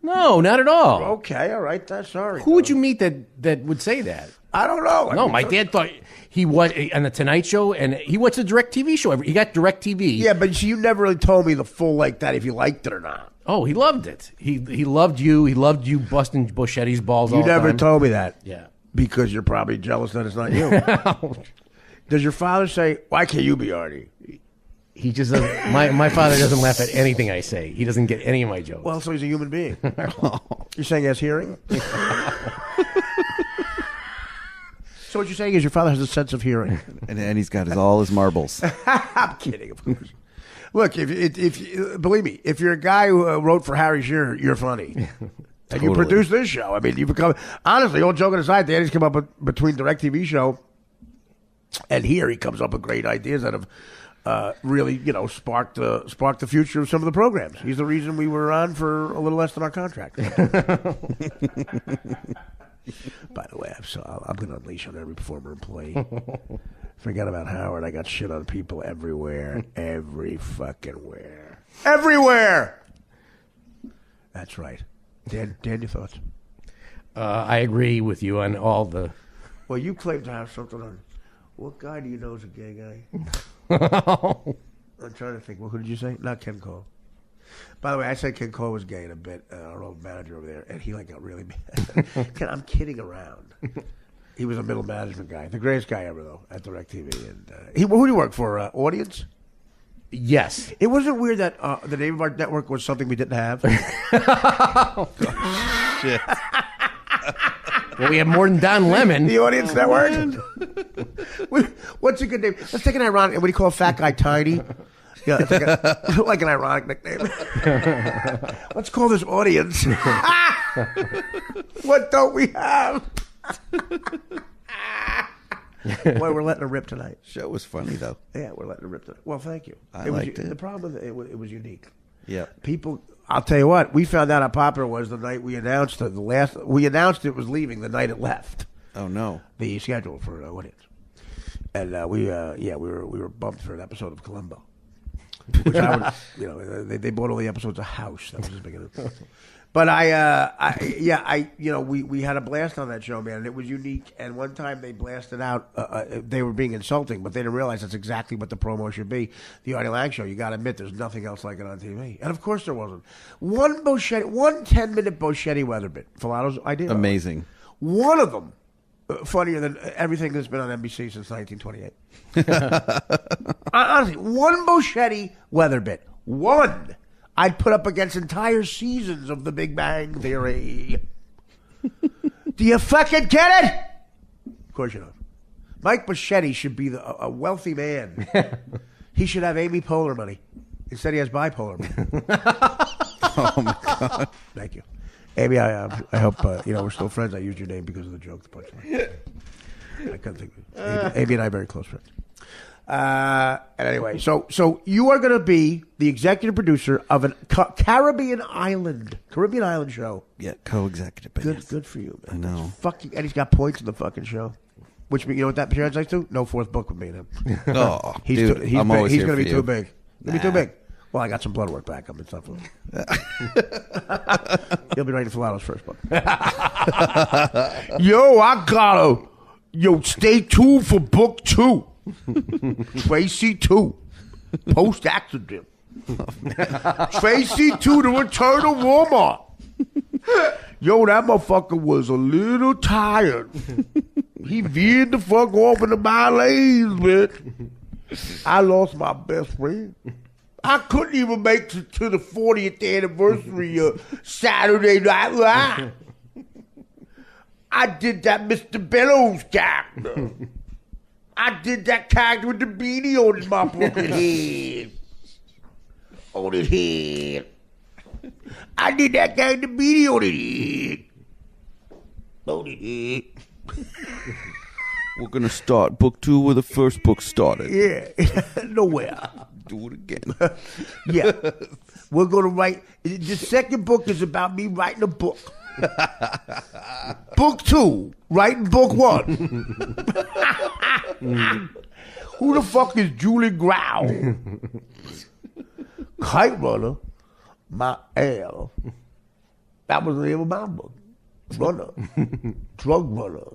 No, not at all. Okay, all right. That's sorry. Who would you meet that would say that? I don't know. No, my dad thought he was on the Tonight Show, and he went to DirecTV show. He got DirecTV. Yeah, but you never really told me the full like that if you liked it or not. Oh, he loved it. He loved you. He loved you busting Buschetti's balls all the time. You never told me that. Yeah. Because you're probably jealous that it's not you. Does your father say, why can't you be Artie? He just doesn't. My father doesn't laugh at anything I say. He doesn't get any of my jokes. Well, so he's a human being. You're saying he has hearing? So what you're saying is your father has a sense of hearing. And he's got all his marbles. I'm kidding, of course. Look, if believe me, if you're a guy who wrote for Harry Shearer, you're funny. And you produce this show. I mean, you become... Honestly, all joking aside, Danny's come up with, between DirecTV show and here, he comes up with great ideas that have really, sparked the future of some of the programs. He's the reason we were on for a little less than our contract. By the way, I'm going to unleash on every former employee. Forget about Howard. I got shit on people everywhere. Every fucking where. Everywhere! That's right. Dan, your thoughts? I agree with you on all the... Well, you claim to have something on... What guy do you know is a gay guy? I'm trying to think. Well, who did you say? Not Ken Cole. By the way, I said Ken Cole was gay in a bit. Our old manager over there, and he got really mad. I'm kidding around. He was a middle management guy, the greatest guy ever, though, at DirecTV. And who do you work for? Audience? Yes. It wasn't weird that the name of our network was something we didn't have. Shit. Well, we have more than Don Lemon. The Audience Network. What's a good name? Let's take an ironic. What do you call a fat guy? Tiny. Yeah, it's like an ironic nickname. Let's call this Audience. What don't we have? Boy, we're letting it rip tonight. Show was funny though. Yeah, we're letting it rip tonight. Well, thank you. I liked it. The problem with it was unique. Yeah. People, I'll tell you what. We found out how popular it was the night we announced it. We announced it was leaving the night it left. Oh no. The schedule for Audience, and we were bumped for an episode of Columbo. Which I would, they bought all the episodes of House. That was just big. But we had a blast on that show, man, and it was unique. And one time they blasted out, they were being insulting, but they didn't realize that's exactly what the promo should be. The Artie Lang show, you got to admit, there's nothing else like it on TV. And of course there wasn't. One 10-minute Boschetti weather bit, Filato's idea. Amazing. One of them. Funnier than everything that's been on NBC since 1928. Honestly, one Boschetti weather bit. One. I'd put up against entire seasons of The Big Bang Theory. Do you fucking get it? Of course you don't. Mike Boschetti should be a wealthy man. He should have Amy Poehler money. Instead he has bipolar money. Oh, my God. Thank you. Amy, I hope, we're still friends. I used your name because of the joke, the punchline. I couldn't think of it. Amy and I are very close friends. And anyway, so you are going to be the executive producer of a Caribbean island show. Yeah, co-executive. Good for you, man. I know. And he's got points in the fucking show. Which, you know what that translates to? No fourth book with me and him. Oh, he's going to be too big. He'll be too big. Well, I got some blood work back up. It's not for He'll be ready to fill out his first book. Yo, stay tuned for book 2. Tracy 2. Post-accident. Tracy 2, the return of Walmart. Yo, that motherfucker was a little tired. He veered the fuck off into my lanes, bitch. I lost my best friend. I couldn't even make to the 40th anniversary of Saturday Night Live. I did that Mr. Bellows character. I did that character with the beanie on my fucking head. On his head. I did that character beanie on his head. On his head. We're going to start book 2 where the first book started. Yeah. Nowhere. Do it again. Yeah. We're going to write. The second book is about me writing a book. Book 2, writing book 1. Who the fuck is Julie Growl? Kite runner, my L. That was the name of my book. Runner, drug runner.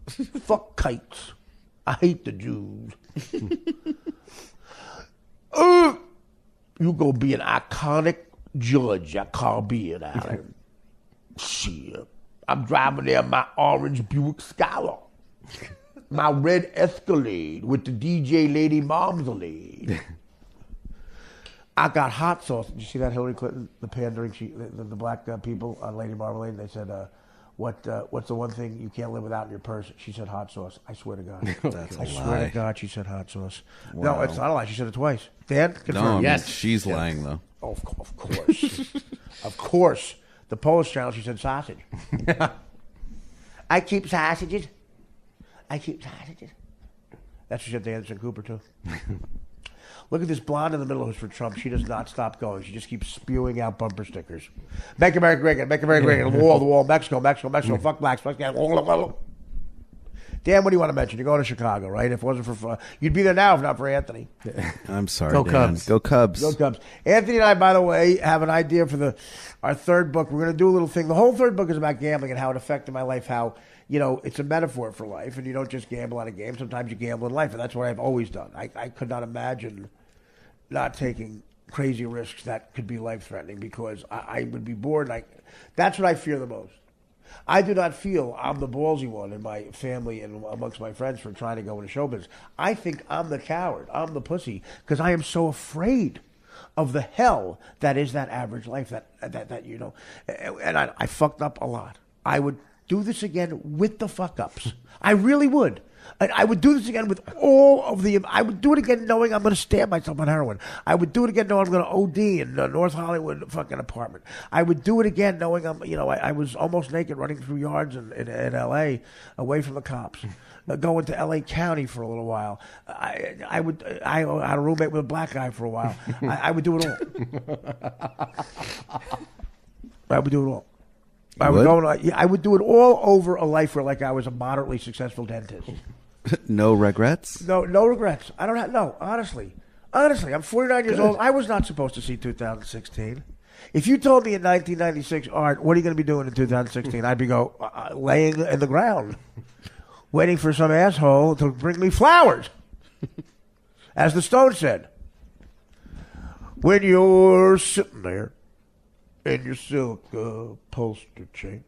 Fuck kites. I hate the Jews. You gonna be an iconic judge at Caribbean Island. Shit. I'm driving there in my orange Buick Skylark. My red Escalade with the DJ Lady Marmalade. I got hot sauce. Did you see that Hillary Clinton, the pandering, the black people on Lady Marmalade? They said, what's the one thing you can't live without in your purse? She said hot sauce. I swear to God. That's a lie. I swear to God she said hot sauce. Wow. No, it's not a lie. She said it twice. Dan, confirm. No, I mean, yes. she's lying, though. Oh, of course. Of course. The Polish channel, she said sausage. I keep sausages. I keep sausages. That's what she said to Anderson Cooper, too. Look at this blonde in the middle who's for Trump. She does not stop going. She just keeps spewing out bumper stickers. Make America great again. Make America great again. The wall. Mexico. Fuck blacks. Fuck Dan, what do you want to mention? You're going to Chicago, right? If it wasn't for fun, you'd be there now if not for Anthony. I'm sorry, Go Dan. Cubs. Go Cubs. Go Cubs. Anthony and I, by the way, have an idea for our third book. We're going to do a little thing. The whole third book is about gambling and how it affected my life, how, it's a metaphor for life, and you don't just gamble on a game. Sometimes you gamble in life, and that's what I've always done. I could not imagine not taking crazy risks that could be life-threatening because I would be bored. That's what I fear the most. I do not feel I'm the ballsy one in my family and amongst my friends for trying to go into show business. I think I'm the coward. I'm the pussy because I am so afraid of the hell that is that average life that and I fucked up a lot. I would do this again with the fuck-ups. I really would. I would do this again with all of the... I would do it again knowing I'm going to stab myself on heroin. I would do it again knowing I'm going to OD in a North Hollywood fucking apartment. I would do it again knowing I was almost naked running through yards in L.A. away from the cops. Going to L.A. County for a little while. I had a roommate with a black guy for a while. I would do it all. I would do it all. I would do it all over a life where I was a moderately successful dentist. No regrets? No regrets. I don't have, no, honestly, I'm 49 years old. I was not supposed to see 2016. If you told me in 1996, Art, what are you going to be doing in 2016? I'd be laying in the ground, waiting for some asshole to bring me flowers. As the Stones said, when you're sitting there in your silk upholstered chair,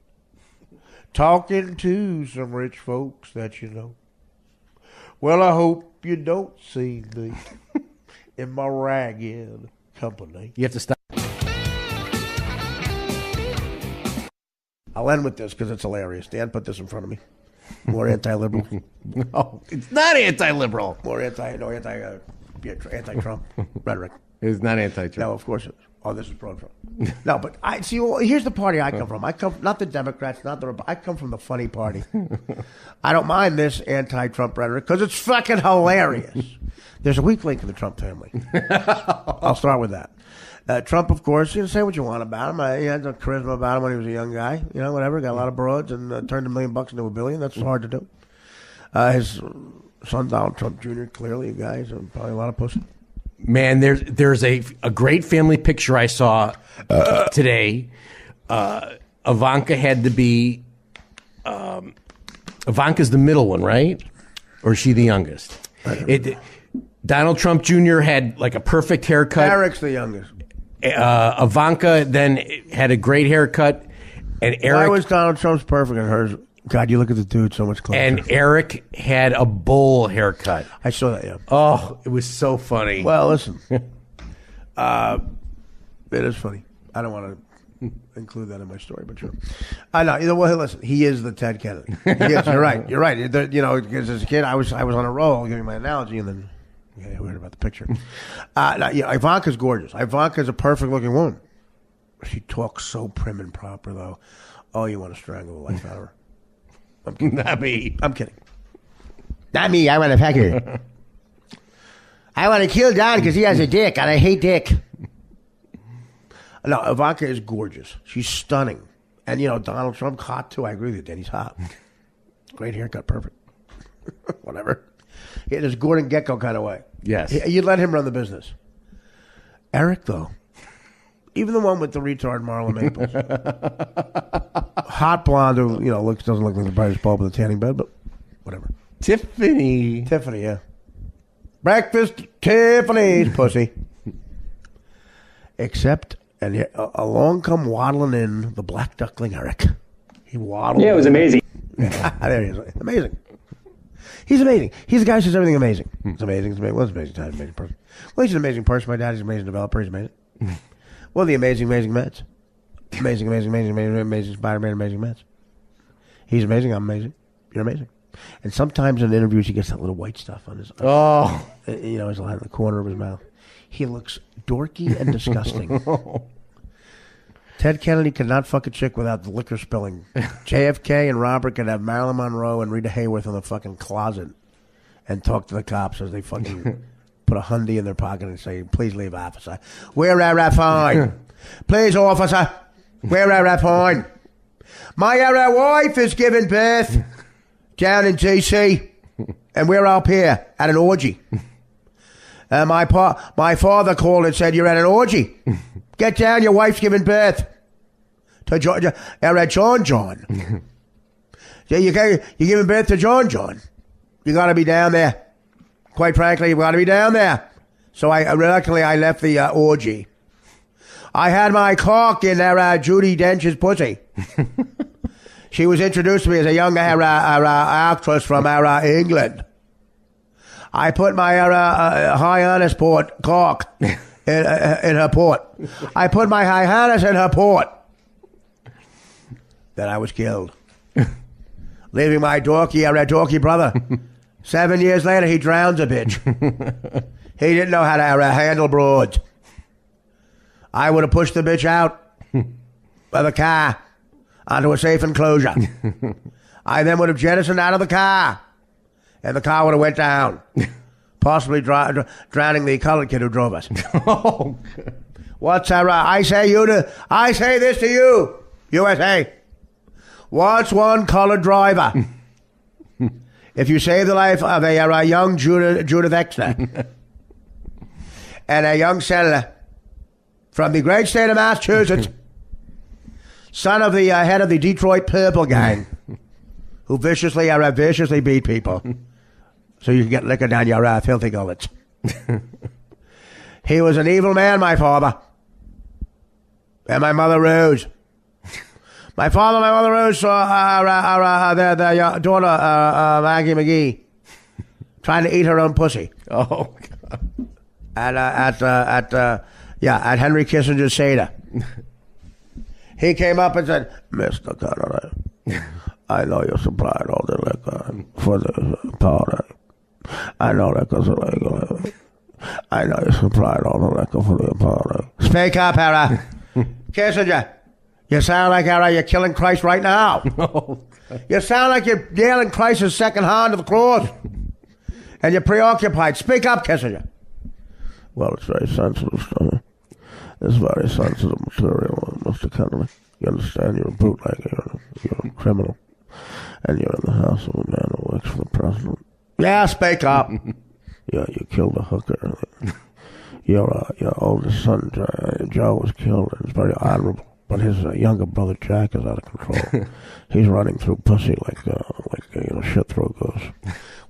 talking to some rich folks that you know. Well, I hope you don't see me in my ragged company. You have to stop. I'll end with this because it's hilarious. Dan put this in front of me. More anti-liberal. No, it's not anti-liberal. More anti-Trump rhetoric. It's not anti-Trump. No, of course it is. Oh, this is pro-Trump. No, but I see. Well, here's the party I come from. I come not the Democrats, not the. I come from the funny party. I don't mind this anti-Trump rhetoric because it's fucking hilarious. There's a weak link in the Trump family. I'll start with that. Trump, of course, say what you want about him. He had no charisma about him when he was a young guy. Whatever. Got a lot of broads and turned $1 million into $1 billion. That's hard to do. His son Donald Trump Jr. clearly a guy. So probably a lot of pussy. Man, there's a great family picture I saw today. Ivanka had to be. Ivanka's the middle one, right? Or is she the youngest? Donald Trump Jr. had like a perfect haircut. Eric's the youngest. Ivanka then had a great haircut, and Eric. Why was Donald Trump's perfect and hers? God, you look at the dude so much closer. And Eric had a bowl haircut. I saw that. Yeah. Oh, it was so funny. Well, listen, it is funny. I don't want to include that in my story, but sure. I know. Well, listen, he is the Ted Kennedy. Yes, you're right. You're right. Because as a kid, I was on a roll giving my analogy, and then. Yeah, we heard about the picture. Ivanka's gorgeous. Ivanka's a perfect-looking woman. She talks so prim and proper, though. Oh, you want to strangle the life out of her. I'm kidding. Not me. I'm kidding. Not me. I want to peck her. I want to kill Don because he has a dick, and I hate dick. No, Ivanka is gorgeous. She's stunning. And, Donald Trump, hot, too. I agree with you, Dan. He's hot. Great haircut. Perfect. Whatever. In his Gordon Gekko kind of way. Yes. You'd let him run the business. Eric, though, even the one with the retard Marlon Maples. Hot blonde who, doesn't look like the brightest bulb in the tanning bed, but whatever. Tiffany, yeah. Breakfast, Tiffany's pussy. Except, and along come waddling in the black duckling Eric. He waddled. Yeah, it was amazing. There he is. Amazing. He's amazing. He's the guy who says everything amazing. It's amazing. It's amazing. Well, it's amazing. He's an amazing person. Well, he's an amazing person. My daddy's an amazing developer. He's amazing. Well, the amazing Mets. Amazing Spider-Man, amazing Mets. He's amazing. I'm amazing. You're amazing. And sometimes in interviews, he gets that little white stuff on his. His line in the corner of his mouth. He looks dorky and disgusting. Ted Kennedy could not fuck a chick without the liquor spilling. JFK and Robert could have Marilyn Monroe and Rita Hayworth in the fucking closet and talk to the cops as they fucking put a hundy in their pocket and say, please leave, officer. Where are I fine? Please, officer. Where are I fine? My wife is giving birth down in D.C. and we're up here at an orgy. My father called and said, you're at an orgy. Get down, your wife's giving birth to John. You're giving birth to John. You got to be down there. Quite frankly, you got to be down there. So reluctantly I left the orgy. I had my cock in Judi Dench's pussy. She was introduced to me as a young actress from England. I put my high honest port cock in her port. I put my high harness in her port. Then I was killed. Leaving my dorky brother. 7 years later, he drowns a bitch. He didn't know how to handle broads. I would have pushed the bitch out of the car onto a safe enclosure. I then would have jettisoned out of the car, and the car would have went down. Possibly drowning the colored kid who drove us. What's that? I say this to you, USA. What's one colored driver? If you save the life of a young Judith Exner and a young senator from the great state of Massachusetts, son of the head of the Detroit Purple Gang, who viciously beat people. So you can get liquor down your filthy gullets. He was an evil man, my father. And my mother Rose. My father and my mother Rose saw their daughter, Maggie McGee, trying to eat her own pussy. Oh, God. At Henry Kissinger's Seder. He came up and said, Mr. Kennedy, I know you supplied all the liquor for the party. I know that because I know you supplied all the liquor for the party. Speak up, Harry. Kissinger, you sound like you're killing Christ right now. Oh, you sound like you're nailing Christ's second hand to the cross. And you're preoccupied. Speak up, Kissinger. Well, it's very sensitive stuff. It's very sensitive material, Mr. Kennedy. You understand? You're a bootlegger. You're a criminal. And you're in the house of a man who works for the president. Yeah, speak up. Yeah, you killed a hooker. your oldest son, Joe, was killed, and it's very honorable. But his younger brother, Jack, is out of control. He's running through pussy like shit through goes.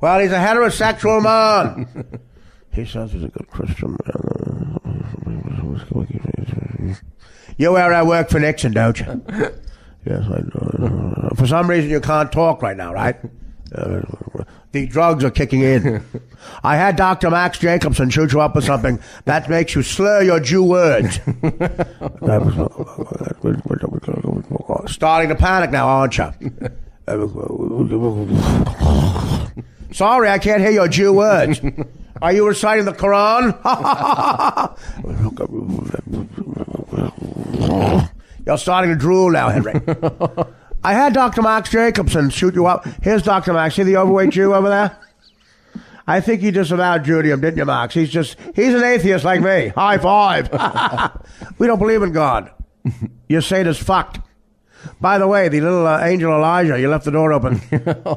Well, he's a heterosexual man. He says he's a good Christian man. You work for Nixon, don't you? Yes, I do. For some reason, you can't talk right now, right? The drugs are kicking in. I had Dr. Max Jacobson shoot you up with something that makes you slur your Jew words. Starting to panic now, aren't you? Sorry, I can't hear your Jew words. Are you reciting the Quran? You're starting to drool now, Henry. I had Dr. Max Jacobson shoot you up. Here's Dr. Max. See the overweight Jew over there? I think you disavowed Judaism, didn't you, Max? He's an atheist like me. High five. We don't believe in God. Your Satan's fucked. By the way, the little angel Elijah, you left the door open.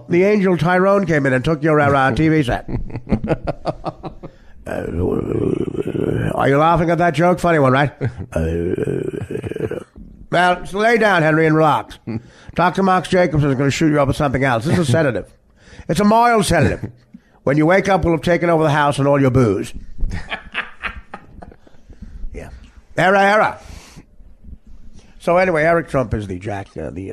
The angel Tyrone came in and took your TV set. Are you laughing at that joke? Funny one, right? Well, so lay down, Henry, and relax. Dr. Max Jacobson is going to shoot you up with something else. This is a sedative. It's a mild sedative. When you wake up, we'll have taken over the house and all your booze. Yeah. Era. So anyway, Eric Trump is the Ted Kennedy.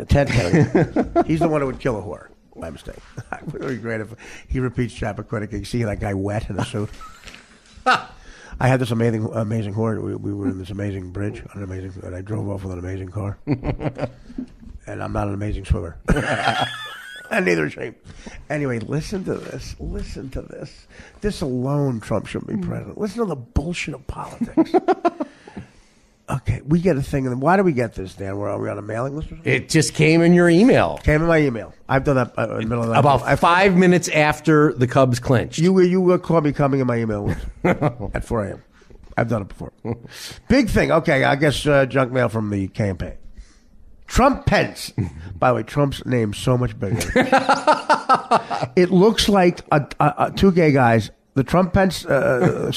He's the one who would kill a whore by mistake. It would be great if he repeats Chappaquiddick and you see that guy wet in a suit. I had this amazing whore. We were in this amazing bridge, and I drove off with an amazing car. And I'm not an amazing swimmer. And neither is she. Anyway, listen to this. This alone, Trump shouldn't be president. Listen to the bullshit of politics. Okay, we get a thing. And why do we get this, Dan? Are we on a mailing list or something? It just came in your email. Came in my email. I've done that in the middle of the night. About 5 minutes after the Cubs clinched. You caught me coming in my email at 4 a.m. I've done it before. Big thing. Okay, I guess junk mail from the campaign. Trump Pence. By the way, Trump's name's so much bigger. It looks like two gay guys. The Trump Pence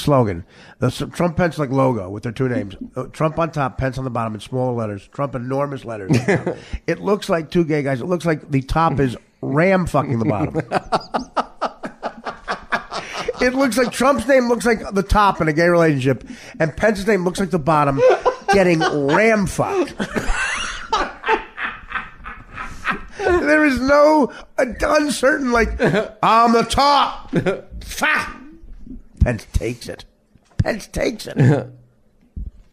slogan, the Trump Pence logo with their two names, Trump on top, Pence on the bottom in smaller letters, Trump enormous letters. It looks like two gay guys. It looks like the top is ram fucking the bottom. It looks like Trump's name looks like the top in a gay relationship, and Pence's name looks like the bottom getting ram fucked. There is no uncertain on the top. Pence takes it.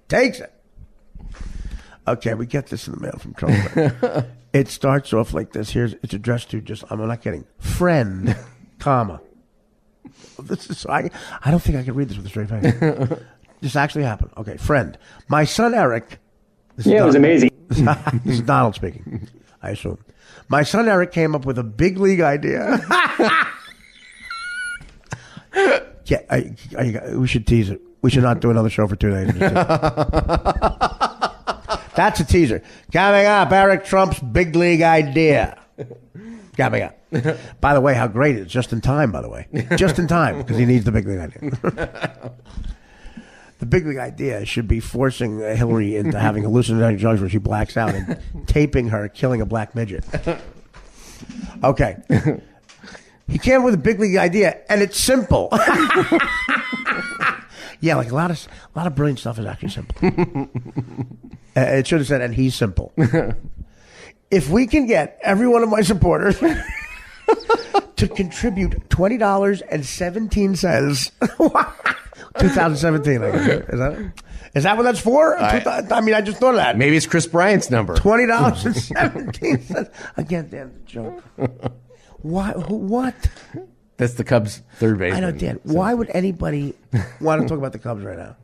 Takes it. Okay, we get this in the mail from Trump. It starts off like this. It's addressed to I'm not kidding. Friend, comma. This is I don't think I can read this with a straight face. This actually happened. Okay, friend. My son Eric. It was amazing. This is Donald speaking. I assume. My son Eric came up with a big league idea. Yeah, we should tease it. We should not do another show for 2 days. That's a teaser. Coming up, Eric Trump's big league idea. Coming up. By the way, how great it is. Just in time, by the way. Just in time, because he needs the big league idea. The big league idea should be forcing Hillary into having hallucinatory drugs where she blacks out and taping her killing a black midget. Okay. He came up with a big league idea, and it's simple. Yeah, a lot of brilliant stuff is actually simple. It should have said, and he's simple. If we can get every one of my supporters to contribute $20.17, 2017, I guess. Is that what that's for? I mean, I just thought of that. Maybe it's Chris Bryant's number. $20.17. Again, Dan, the joke. Why? What? That's the Cubs' third baseman. I know, Dan. Why would anybody want to talk about the Cubs right now?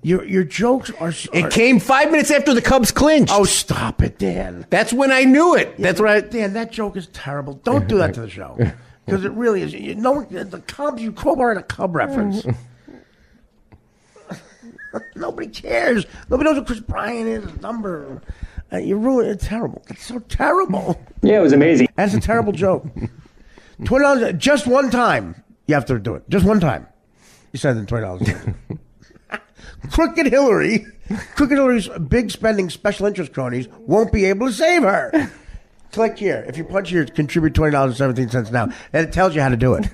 Your jokes are. It came 5 minutes after the Cubs clinched. Oh, stop it, Dan. That's when I knew it. Yeah, Dan, that joke is terrible. Don't do that to the show because it really is. The Cubs. You crowbar a Cub reference. Nobody cares. Nobody knows what Chris Bryant is. Number. You ruined it. It's terrible. It's so terrible. Yeah, it was amazing. That's a terrible joke. $20 just one time. You have to do it. Just one time. You send in $20. Crooked Hillary's big spending special interest cronies won't be able to save her. Click here. If you punch here, contribute $20.17 now. And it tells you how to do it.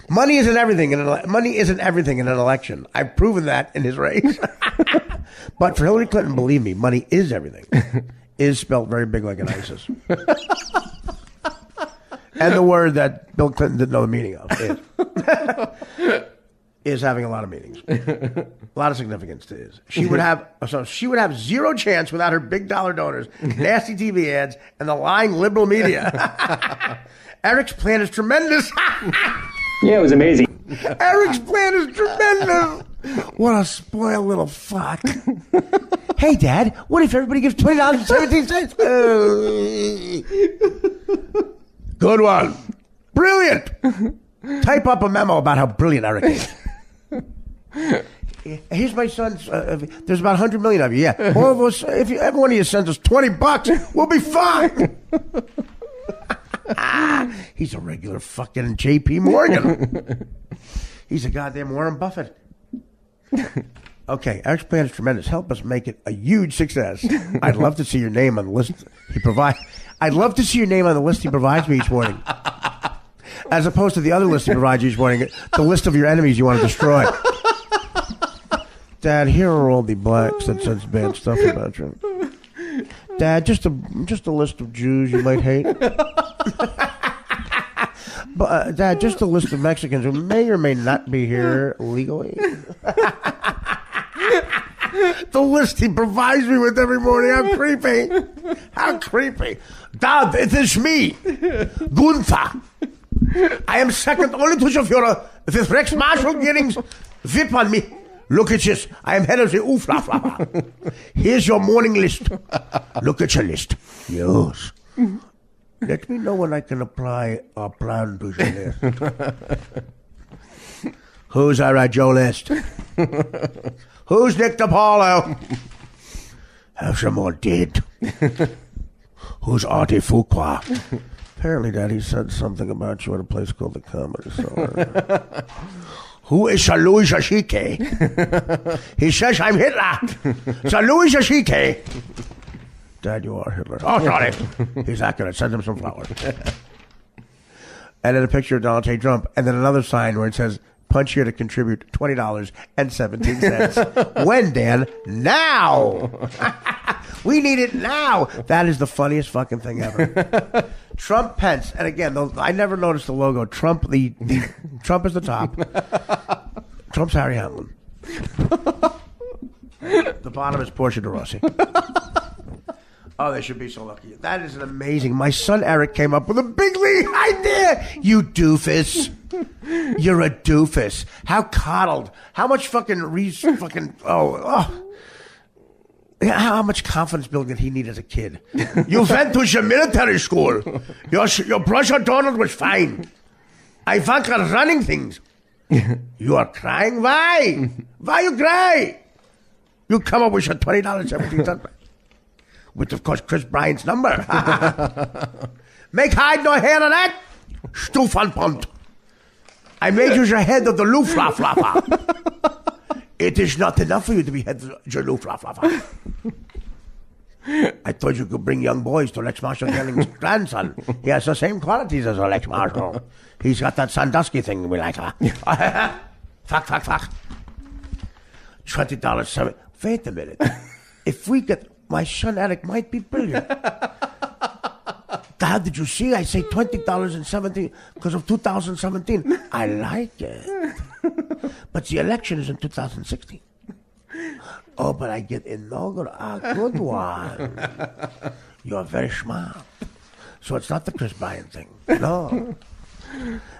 Money isn't everything in an election. I've proven that in his race. But for Hillary Clinton, believe me, money is everything. Is spelled very big like an ISIS. And the word that Bill Clinton didn't know the meaning of is having a lot of meanings. A lot of significance to is. She would have zero chance without her big dollar donors, nasty TV ads, and the lying liberal media. Eric's plan is tremendous. Yeah, it was amazing. Eric's plan is tremendous. What a spoiled little fuck. Hey, Dad, what if everybody gives $20.17? Good one. Brilliant. Type up a memo about how brilliant Eric is. Here's my son's. There's about 100 million of you. Yeah, all of us. If every one of you sends us $20, we'll be fine. He's a regular fucking J.P. Morgan. He's a goddamn Warren Buffett. Okay, Eric's plan is tremendous. Help us make it a huge success. I'd love to see your name on the list he provides. I'd love to see your name on the list he provides me each morning. As opposed to the other list he provides you each morning, the list of your enemies you want to destroy. Dad, here are all the blacks that says bad stuff about you. Dad, just a list of Jews you might hate. But Dad, just a list of Mexicans who may or may not be here legally. The list he provides me with every morning. How creepy. How creepy. Dad, it is me, Gunther. I am second only to the Führer with Rex Marshal Gering's whip on me. Look at this. I am head of the Uflaflaffer. Here's your morning list. Look at your list. Yes. Let me know when I can apply our plan to your list. Who's our Joe list? Who's Nick DiPaolo? Have some more dead. Who's Artie Fuqua? Apparently, Daddy said something about you at a place called the Comedy Cellar. Who is Sir Louis Jashike? He says I'm Hitler. Sir Louis Jashike. Dad, you are Hitler. Oh, sorry. He's accurate. Send him some flowers. And then a picture of Donald J. Trump. And then another sign where it says, punch here to contribute $20.17. When, Dan? Now! We need it now. That is the funniest fucking thing ever. Trump, Pence, and again, I never noticed the logo. Trump, the Trump is the top. Trump's Harry Hamlin. The bottom is Portia de Rossi. Oh, they should be so lucky. That is an amazing. My son Eric came up with a big league idea. You doofus. You're a doofus. How coddled. How much fucking how much confidence building did he need as a kid? You went to your military school. Your brother Donald was fine. I want her running things. You are crying? Why? Why you cry? You come up with your $20.17. With, of course, Chris Bryant's number. Make hide no hair of that. Stufenpont. I made you the head of the Luftwaffe. It is not enough for you to be head of the Luftwaffe. I thought you could bring young boys to Lex Marshall Gering's grandson. He has the same qualities as Lex Marshall. He's got that Sandusky thing we like. Fuck. $20.07. Wait a minute. If we get... My son Eric might be brilliant. Dad, did you see? I say $20.17 because of 2017. I like it. But the election is in 2016. Oh, but I get inaugural. Good one. You're very smart. So it's not the Chris Bryant thing. No.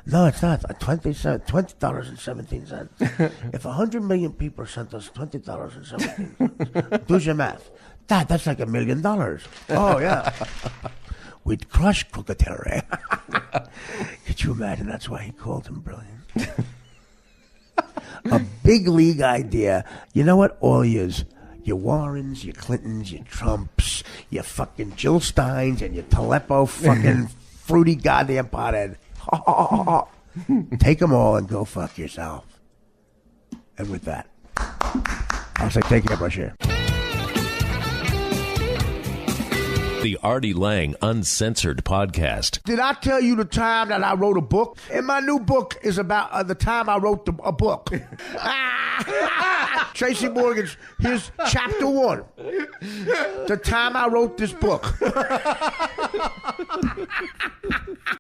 No, it's not. $20.17. If 100 million people sent us $20.17, do your math. Dad, that's like $1 million. Oh, yeah. We'd crush Crooked Hillary. Could you imagine? That's why he called him brilliant. A big league idea. You know what? All he is. Your Warrens, your Clintons, your Trumps, your fucking Jill Steins, and your Aleppo fucking fruity goddamn pothead. Take them all and go fuck yourself. And with that... I'll say take care, Brashear. The Artie Lang Uncensored Podcast. Did I tell you the time that I wrote a book? And my new book is about the time I wrote a book. Tracy Morgan's, here's chapter 1. The time I wrote this book.